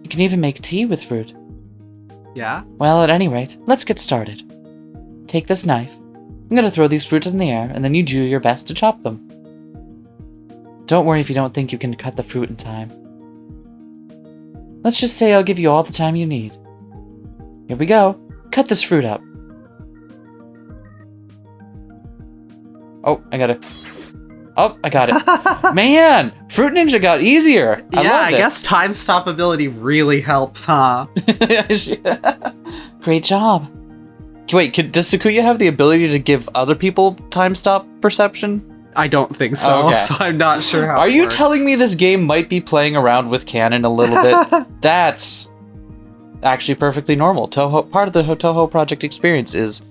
A: You can even make tea with fruit.
B: Yeah?
A: Well, at any rate, let's get started. Take this knife. I'm gonna throw these fruits in the air, and then you do your best to chop them. Don't worry if you don't think you can cut the fruit in time. Let's just say I'll give you all the time you need. Here we go. Cut this fruit up. Oh, I got it. Man! Fruit Ninja got easier!
B: I guess time stop ability really helps, huh?
A: Great job. Wait, does Sakuya have the ability to give other people time stop perception?
B: I don't think so,
A: okay.
B: So I'm not sure how
A: Are
B: it
A: you
B: works.
A: telling me this game might be playing around with canon a little bit? That's actually perfectly normal. Part of the Toho project experience is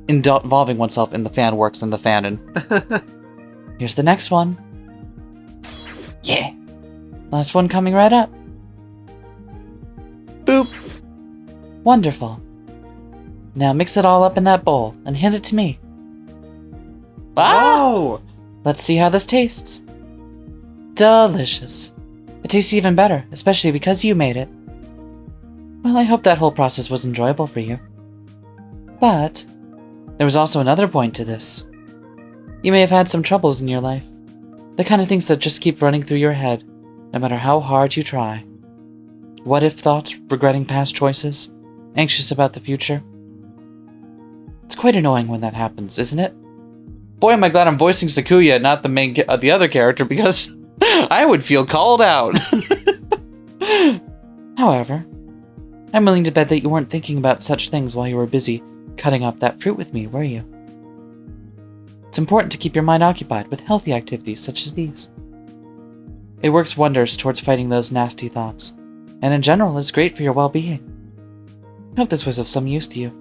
A: involving oneself in the fan works and the fanon. Here's the next one. Yeah. Last one coming right up. Boop. Wonderful. Now mix it all up in that bowl and hand it to me.
B: Oh!
A: Let's see how this tastes. Delicious. It tastes even better, especially because you made it. Well, I hope that whole process was enjoyable for you. But there was also another point to this. You may have had some troubles in your life. The kind of things that just keep running through your head, no matter how hard you try. What if thoughts, regretting past choices, anxious about the future. It's quite annoying when that happens, isn't it? Boy, am I glad I'm voicing Sakuya, not the other character, because I would feel called out. However, I'm willing to bet that you weren't thinking about such things while you were busy cutting up that fruit with me, were you? It's important to keep your mind occupied with healthy activities such as these. It works wonders towards fighting those nasty thoughts, and in general is great for your well-being. I hope this was of some use to you.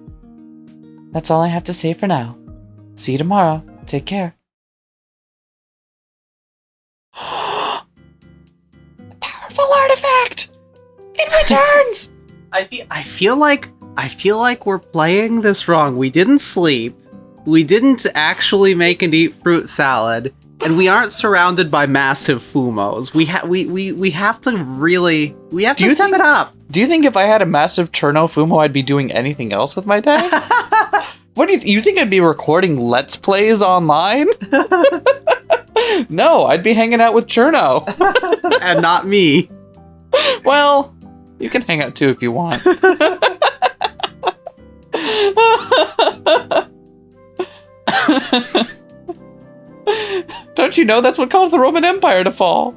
A: That's all I have to say for now. See you tomorrow. Take care. A powerful artifact! It returns!
B: I feel like we're playing this wrong. We didn't sleep. We didn't actually make and eat fruit salad, and we aren't surrounded by massive fumos. We have to step it up.
A: Do you think if I had a massive Cherno Fumo, I'd be doing anything else with my day? What do you think I'd be recording Let's Plays online? No, I'd be hanging out with Cherno.
B: And not me.
A: Well, you can hang out too if you want. Don't you know that's what caused the Roman Empire to fall?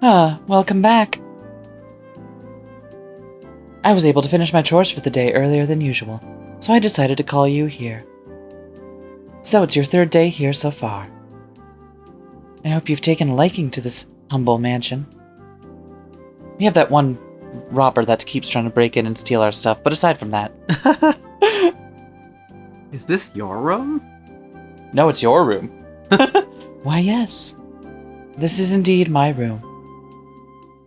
A: Welcome back. I was able to finish my chores for the day earlier than usual, so I decided to call you here. So it's your third day here so far. I hope you've taken a liking to this humble mansion. We have that one robber that keeps trying to break in and steal our stuff, but aside from that...
B: Is this your room?
A: No, it's your room. Why, yes. This is indeed my room.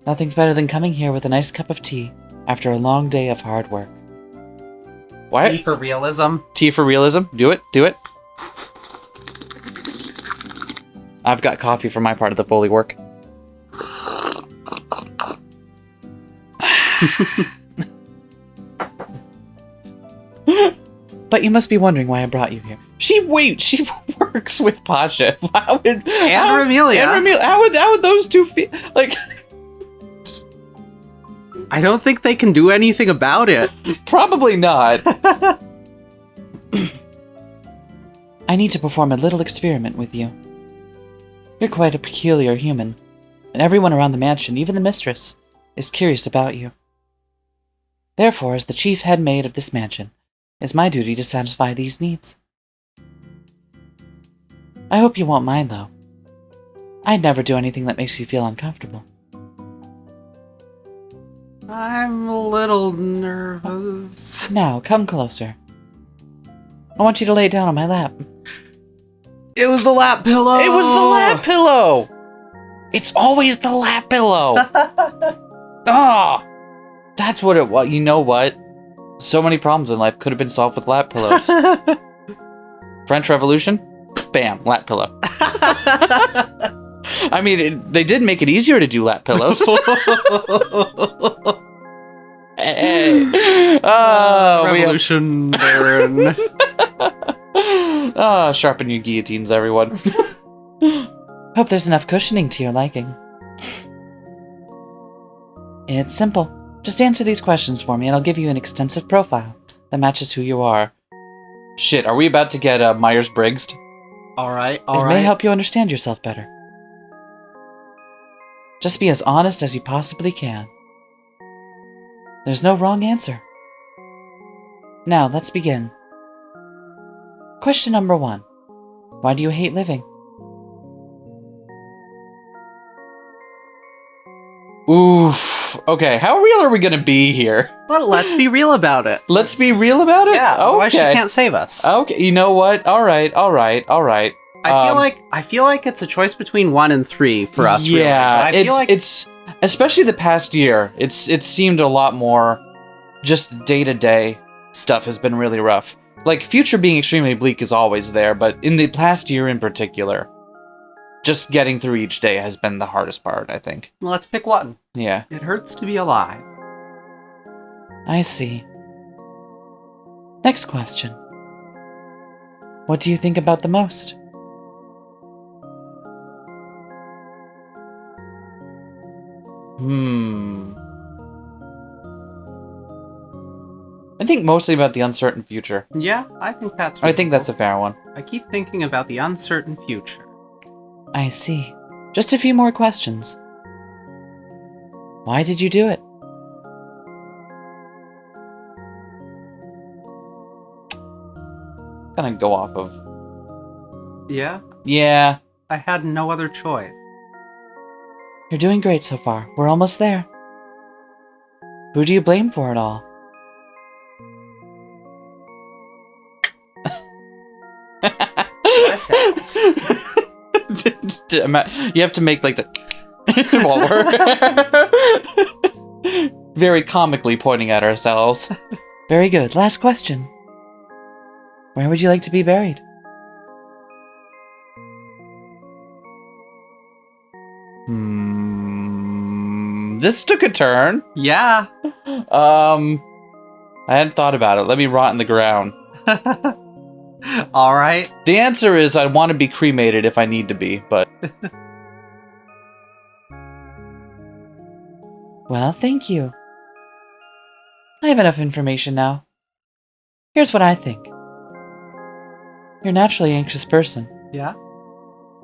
A: Nothing's better than coming here with a nice cup of tea after a long day of hard work. What?
B: Tea for realism?
A: Tea for realism? Do it, do it. I've got coffee for my part of the Foley work. But you must be wondering why I brought you here. She works with Pasha. How would
B: Ramelia.
A: How would those two feel? Like,
B: I don't think they can do anything about it.
A: probably not. I need to perform a little experiment with you. You're quite a peculiar human, and everyone around the mansion, even the mistress, is curious about you. Therefore, as the chief head maid of this mansion, it's my duty to satisfy these needs. I hope you won't mind, though. I'd never do anything that makes you feel uncomfortable.
B: I'm a little nervous.
A: Now, come closer. I want you to lay down on my lap.
B: It was the lap pillow!
A: It was the lap pillow! It's always the lap pillow! Ah! That's what it was. You know what? So many problems in life could have been solved with lap pillows. French Revolution? Bam, lap pillow. I mean, they did make it easier to do lap pillows. Hey.
B: Revolution, Baron.
A: Sharpen your guillotines, everyone. Hope there's enough cushioning to your liking. It's simple. Just answer these questions for me and I'll give you an extensive profile that matches who you are. Shit, are we about to get Myers-Briggs'd?
B: Alright.
A: It may help you understand yourself better. Just be as honest as you possibly can. There's no wrong answer. Now, let's begin. Question number 1. Why do you hate living? Oof. Okay, how real are we gonna be here?
B: Well, let's be real about it.
A: Let's be real about it?
B: Yeah,
A: okay.
B: otherwise she can't save us.
A: Okay, you know what? Alright.
B: I feel like it's a choice between 1 and 3 for us.
A: Yeah,
B: really.
A: it's especially the past year. It seemed a lot more just day-to-day stuff has been really rough. Like, future being extremely bleak is always there, but in the past year in particular, just getting through each day has been the hardest part, I think.
B: Well, let's pick one.
A: Yeah.
B: It hurts to be alive.
A: I see. Next question. What do you think about the most? I think mostly about the uncertain future.
B: Yeah, I think that's
A: I think that's a fair one.
B: I keep thinking about the uncertain future.
A: I see. Just a few more questions. Why did you do it? Gonna go off of...
B: Yeah?
A: Yeah.
B: I had no other choice.
A: You're doing great so far. We're almost there. Who do you blame for it all? You have to make like the while we're very comically pointing at ourselves. Very good. Last question. Where would you like to be buried? This took a turn.
B: Yeah.
A: I hadn't thought about it. Let me rot in the ground.
B: All right.
A: The answer is I want to be cremated if I need to be, but... Well, thank you. I have enough information now. Here's what I think. You're a naturally anxious person.
B: Yeah?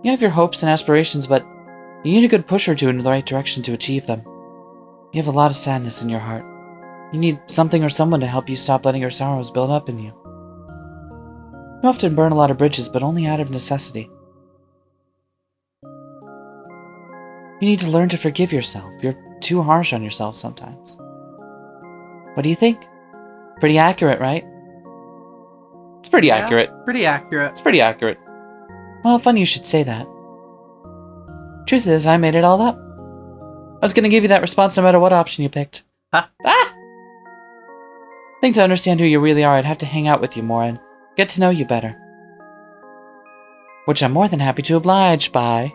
A: You have your hopes and aspirations, but you need a good push or two in the right direction to achieve them. You have a lot of sadness in your heart. You need something or someone to help you stop letting your sorrows build up in you. You often burn a lot of bridges, but only out of necessity. You need to learn to forgive yourself. You're too harsh on yourself sometimes. What do you think? Pretty accurate, right? It's pretty accurate.
B: Pretty accurate.
A: It's pretty accurate. Well, funny you should say that. Truth is, I made it all up. I was going to give you that response no matter what option you picked.
B: Huh?
A: Ah! I think to understand who you really are, I'd have to hang out with you more and get to know you better. Which I'm more than happy to oblige by.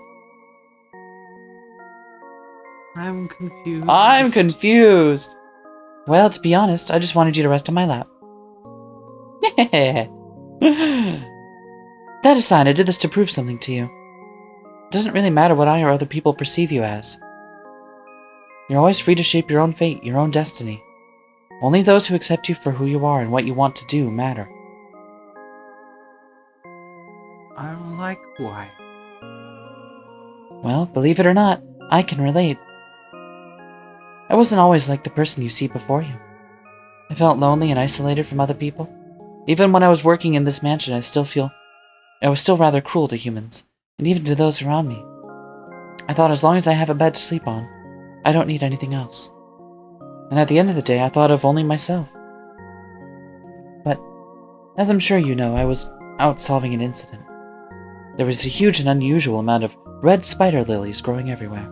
B: I'm confused.
A: I'm confused! Well, to be honest, I just wanted you to rest on my lap. That aside, I did this to prove something to you. It doesn't really matter what I or other people perceive you as. You're always free to shape your own fate, your own destiny. Only those who accept you for who you are and what you want to do matter.
B: I like why.
A: Well, believe it or not, I can relate. I wasn't always like the person you see before you. I felt lonely and isolated from other people. Even when I was working in this mansion, I was still rather cruel to humans, and even to those around me. I thought as long as I have a bed to sleep on, I don't need anything else. And at the end of the day, I thought of only myself. But, as I'm sure you know, I was out solving an incident. There was a huge and unusual amount of red spider lilies growing everywhere.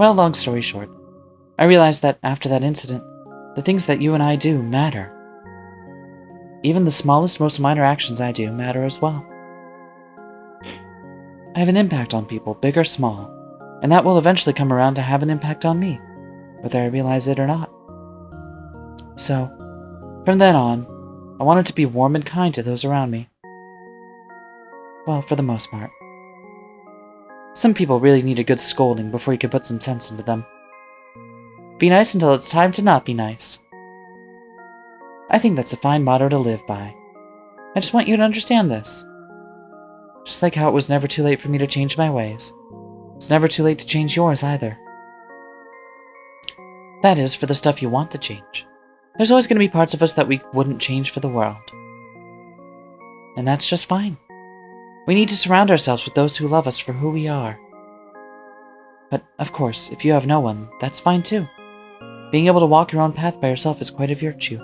A: Well, long story short, I realized that after that incident, the things that you and I do matter. Even the smallest, most minor actions I do matter as well. I have an impact on people, big or small, and that will eventually come around to have an impact on me, whether I realize it or not. So, from then on, I wanted to be warm and kind to those around me. Well, for the most part. Some people really need a good scolding before you can put some sense into them. Be nice until it's time to not be nice. I think that's a fine motto to live by. I just want you to understand this. Just like how it was never too late for me to change my ways, it's never too late to change yours either. That is, for the stuff you want to change. There's always going to be parts of us that we wouldn't change for the world. And that's just fine. We need to surround ourselves with those who love us for who we are. But, of course, if you have no one, that's fine too. Being able to walk your own path by yourself is quite a virtue.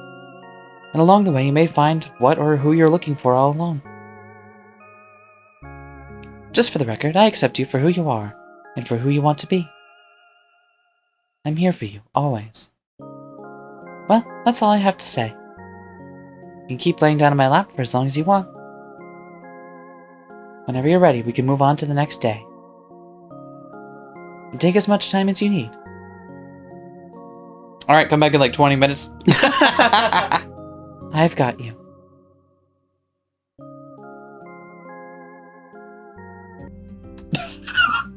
A: And along the way, you may find what or who you're looking for all alone. Just for the record, I accept you for who you are, and for who you want to be. I'm here for you, always. Well, that's all I have to say. You can keep laying down on my lap for as long as you want. Whenever you're ready, we can move on to the next day. And take as much time as you need. Alright, come back in like 20 minutes. I've got you.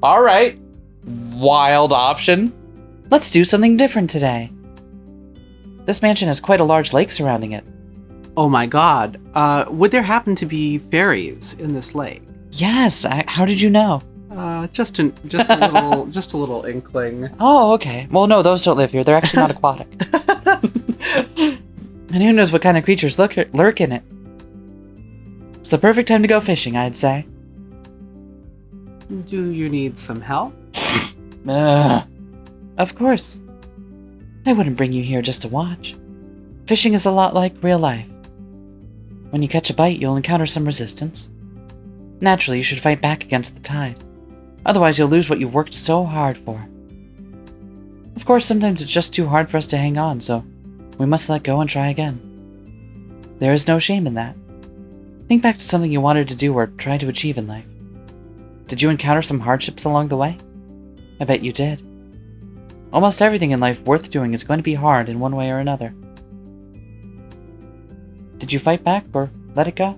A: Alright. Wild option. Let's do something different today. This mansion has quite a large lake surrounding it.
B: Oh my god. Would there happen to be fairies in this lake?
A: Yes, how did you know?
B: Just a little just a little inkling.
A: Oh, okay. Well, no, those don't live here. They're actually not aquatic. And who knows what kind of creatures lurk in it. It's the perfect time to go fishing, I'd say.
B: Do you need some help?
A: Of course. I wouldn't bring you here just to watch. Fishing is a lot like real life. When you catch a bite, you'll encounter some resistance. Naturally, you should fight back against the tide. Otherwise, you'll lose what you worked so hard for. Of course, sometimes it's just too hard for us to hang on, so we must let go and try again. There is no shame in that. Think back to something you wanted to do or try to achieve in life. Did you encounter some hardships along the way? I bet you did. Almost everything in life worth doing is going to be hard in one way or another. Did you fight back or let it go?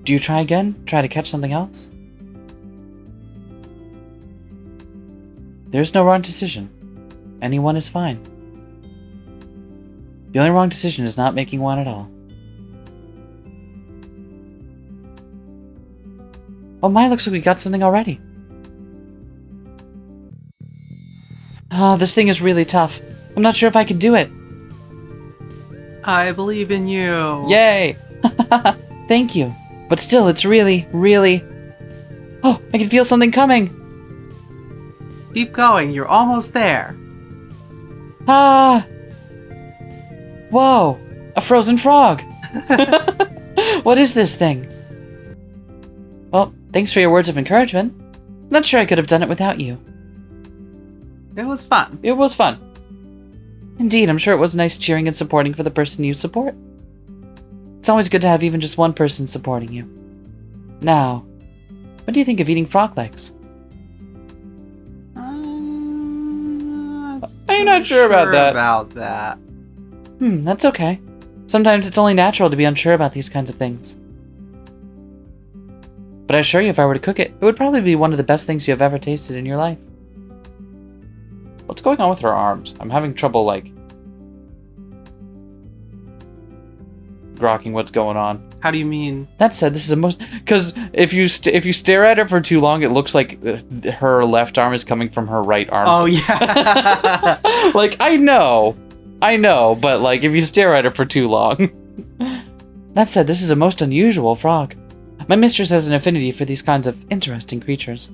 A: Do you try again? Try to catch something else? There's no wrong decision. Anyone is fine. The only wrong decision is not making one at all. Oh my, looks like we got something already. Oh, this thing is really tough. I'm not sure if I can do it.
B: I believe in you.
A: Yay! Thank you. But still, it's really, really... Oh, I can feel something coming.
B: Keep going, you're almost there.
A: Ah! Whoa! A frozen frog! What is this thing? Well, thanks for your words of encouragement. I'm not sure I could have done it without you.
B: It was fun.
A: It was fun. Indeed, I'm sure it was nice cheering and supporting for the person you support. It's always good to have even just one person supporting you. Now, what do you think of eating frog legs? I'm not sure about that. That's okay. Sometimes it's only natural to be unsure about these kinds of things. But I assure you, if I were to cook it, it would probably be one of the best things you have ever tasted in your life. What's going on with her arms? I'm having trouble, grokking what's going on.
B: How do you mean?
A: That said, this is a most... Because if you stare at it for too long, it looks like her left arm is coming from her right arm.
B: Oh, yeah.
A: I know, but, if you stare at it for too long... That said, this is a most unusual frog. My mistress has an affinity for these kinds of interesting creatures.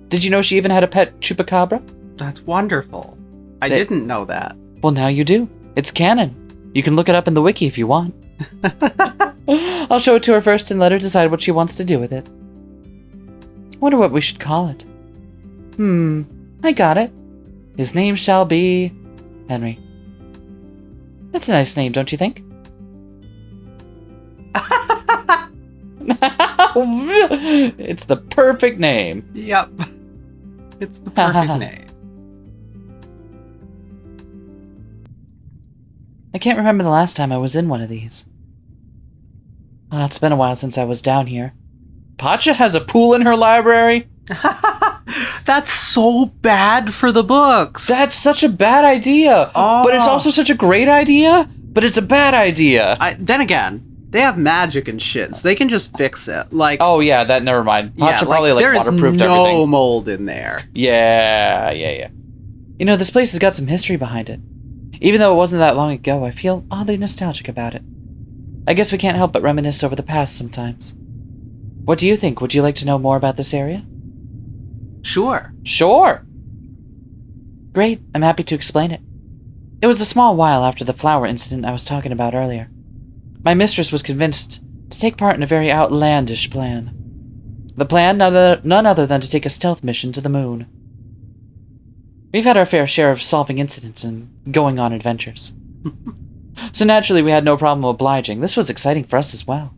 A: Did you know she even had a pet chupacabra?
B: That's wonderful. I didn't know that.
A: Well, now you do. It's canon. You can look it up in the wiki if you want. I'll show it to her first and let her decide what she wants to do with it. Wonder what we should call it. I got it. His name shall be... Henry. That's a nice name, don't you think? It's the perfect name.
B: Yep. It's the perfect name.
A: I can't remember the last time I was in one of these. It's been a while since I was down here. Pacha has a pool in her library?
B: That's so bad for the books.
A: That's such a bad idea.
B: Oh.
A: But it's also such a great idea, but it's a bad idea.
B: Then again, they have magic and shit, so they can just fix it.
A: Oh yeah, that never mind. Pacha probably
B: there
A: waterproofed
B: is no
A: everything.
B: mold in there.
A: Yeah. You know, this place has got some history behind it. Even though it wasn't that long ago, I feel oddly nostalgic about it. I guess we can't help but reminisce over the past sometimes. What do you think? Would you like to know more about this area?
B: Sure.
A: Sure! Great, I'm happy to explain it. It was a small while after the flower incident I was talking about earlier. My mistress was convinced to take part in a very outlandish plan. The plan, none other than to take a stealth mission to the moon. We've had our fair share of solving incidents and going on adventures. So naturally we had no problem obliging. This was exciting for us as well.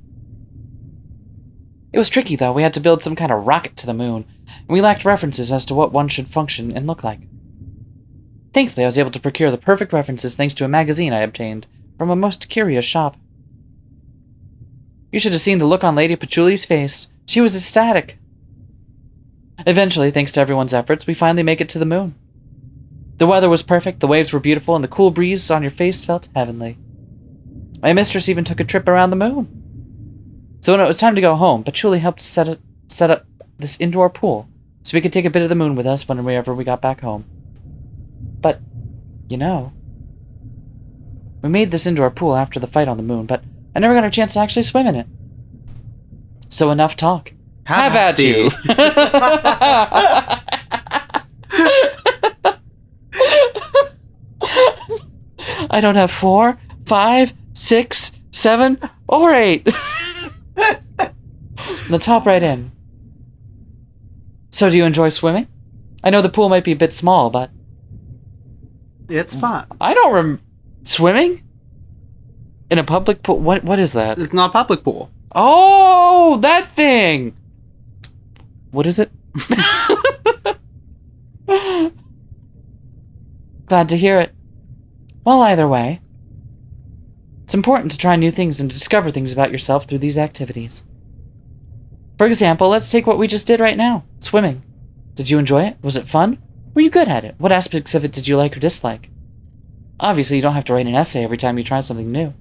A: It was tricky though. We had to build some kind of rocket to the moon, and we lacked references as to what one should function and look like. Thankfully I was able to procure the perfect references thanks to a magazine I obtained from a most curious shop. You should have seen the look on Lady Patchouli's face. She was ecstatic. Eventually, thanks to everyone's efforts, we finally make it to the moon. The weather was perfect, the waves were beautiful, and the cool breeze on your face felt heavenly. My mistress even took a trip around the moon. So when it was time to go home, Patchouli helped set up this indoor pool so we could take a bit of the moon with us whenever we got back home. But, you know, we made this indoor pool after the fight on the moon, but I never got a chance to actually swim in it. So enough talk. Have at you! I don't have 4, 5, 6, 7, or 8. Let's hop right in. So do you enjoy swimming? I know the pool might be a bit small, but...
B: It's fun.
A: I don't swimming? In a public pool? What is that?
B: It's not a public pool.
A: Oh, that thing! What is it? Glad to hear it. Well, either way, it's important to try new things and to discover things about yourself through these activities. For example, let's take what we just did right now, swimming. Did you enjoy it? Was it fun? Were you good at it? What aspects of it did you like or dislike? Obviously, you don't have to write an essay every time you try something new.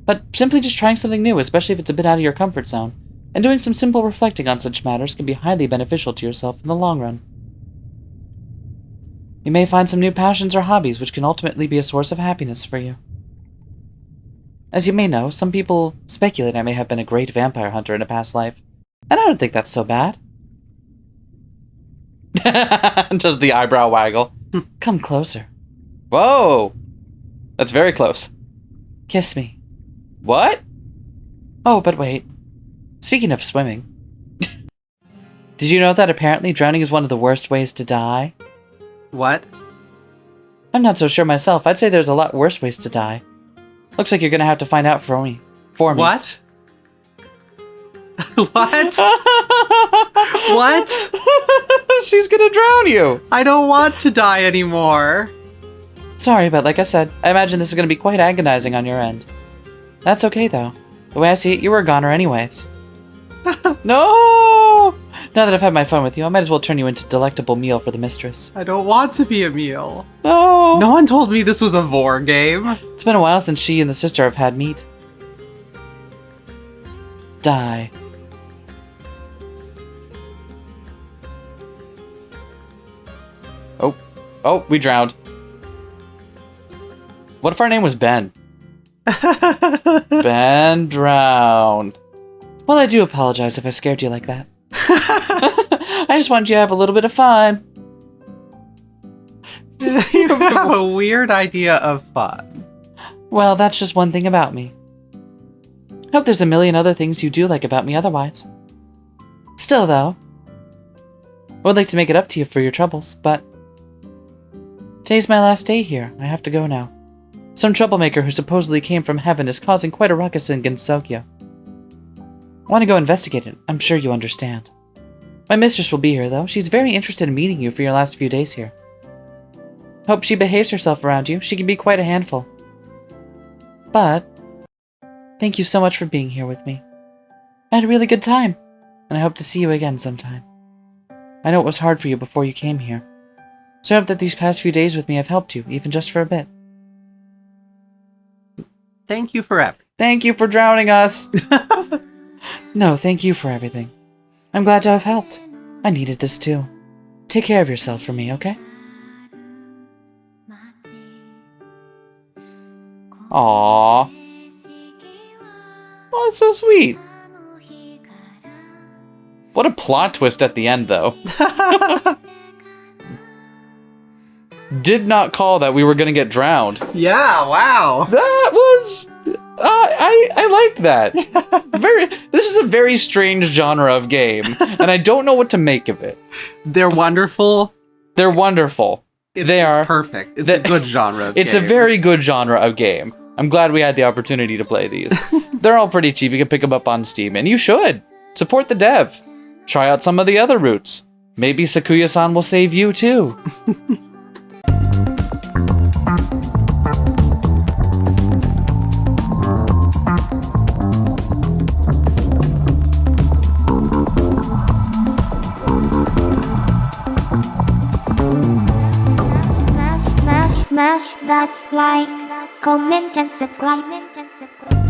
A: But simply just trying something new, especially if it's a bit out of your comfort zone, and doing some simple reflecting on such matters can be highly beneficial to yourself in the long run. You may find some new passions or hobbies which can ultimately be a source of happiness for you. As you may know, some people speculate I may have been a great vampire hunter in a past life, and I don't think that's so bad. Just the eyebrow waggle. Come closer. Whoa! That's very close. Kiss me. What? Oh, but wait. Speaking of swimming. Did you know that apparently drowning is one of the worst ways to die?
B: What?
A: I'm not so sure myself. I'd say there's a lot worse ways to die. Looks like you're gonna have to find out for me.
B: What? What? What?
A: She's gonna drown you!
B: I don't want to die anymore.
A: Sorry, but like I said, I imagine this is gonna be quite agonizing on your end. That's okay, though. The way I see it, you were a goner anyways. No! Now that I've had my fun with you, I might as well turn you into a delectable meal for the mistress.
B: I don't want to be a meal.
A: No!
B: No one told me this was a vor game.
A: It's been a while since she and the sister have had meat. Die. Oh, we drowned. What if our name was Ben? Ben drowned. Well, I do apologize if I scared you like that. I just wanted you to have a little bit of fun.
B: You have a weird idea of fun.
A: Well, that's just one thing about me. Hope there's a million other things you do like about me otherwise. Still, though, I would like to make it up to you for your troubles, but today's my last day here. I have to go now. Some troublemaker who supposedly came from heaven is causing quite a ruckus in Gensokyo. I want to go investigate it. I'm sure you understand. My mistress will be here, though. She's very interested in meeting you for your last few days here. Hope she behaves herself around you. She can be quite a handful. But thank you so much for being here with me. I had a really good time, and I hope to see you again sometime. I know it was hard for you before you came here, so I hope that these past few days with me have helped you, even just for a bit.
B: Thank you for everything.
A: Thank you for drowning us! No, thank you for everything. I'm glad to have helped. I needed this too. Take care of yourself for me, okay? Aww. Oh, that's so sweet. What a plot twist at the end, though. Did not call that we were gonna get drowned.
B: Yeah, wow.
A: That was... I like that. This is a very strange genre of game, and I don't know what to make of it.
B: They're wonderful.
A: They're wonderful.
B: It's
A: are
B: perfect. It's a good genre of
A: It's
B: game.
A: a very good genre of game. I'm glad we had the opportunity to play these. They're all pretty cheap. You can pick them up on Steam, and you should. Support the dev. Try out some of the other routes. Maybe Sakuya-san will save you, too.
C: Smash that like, comment and subscribe.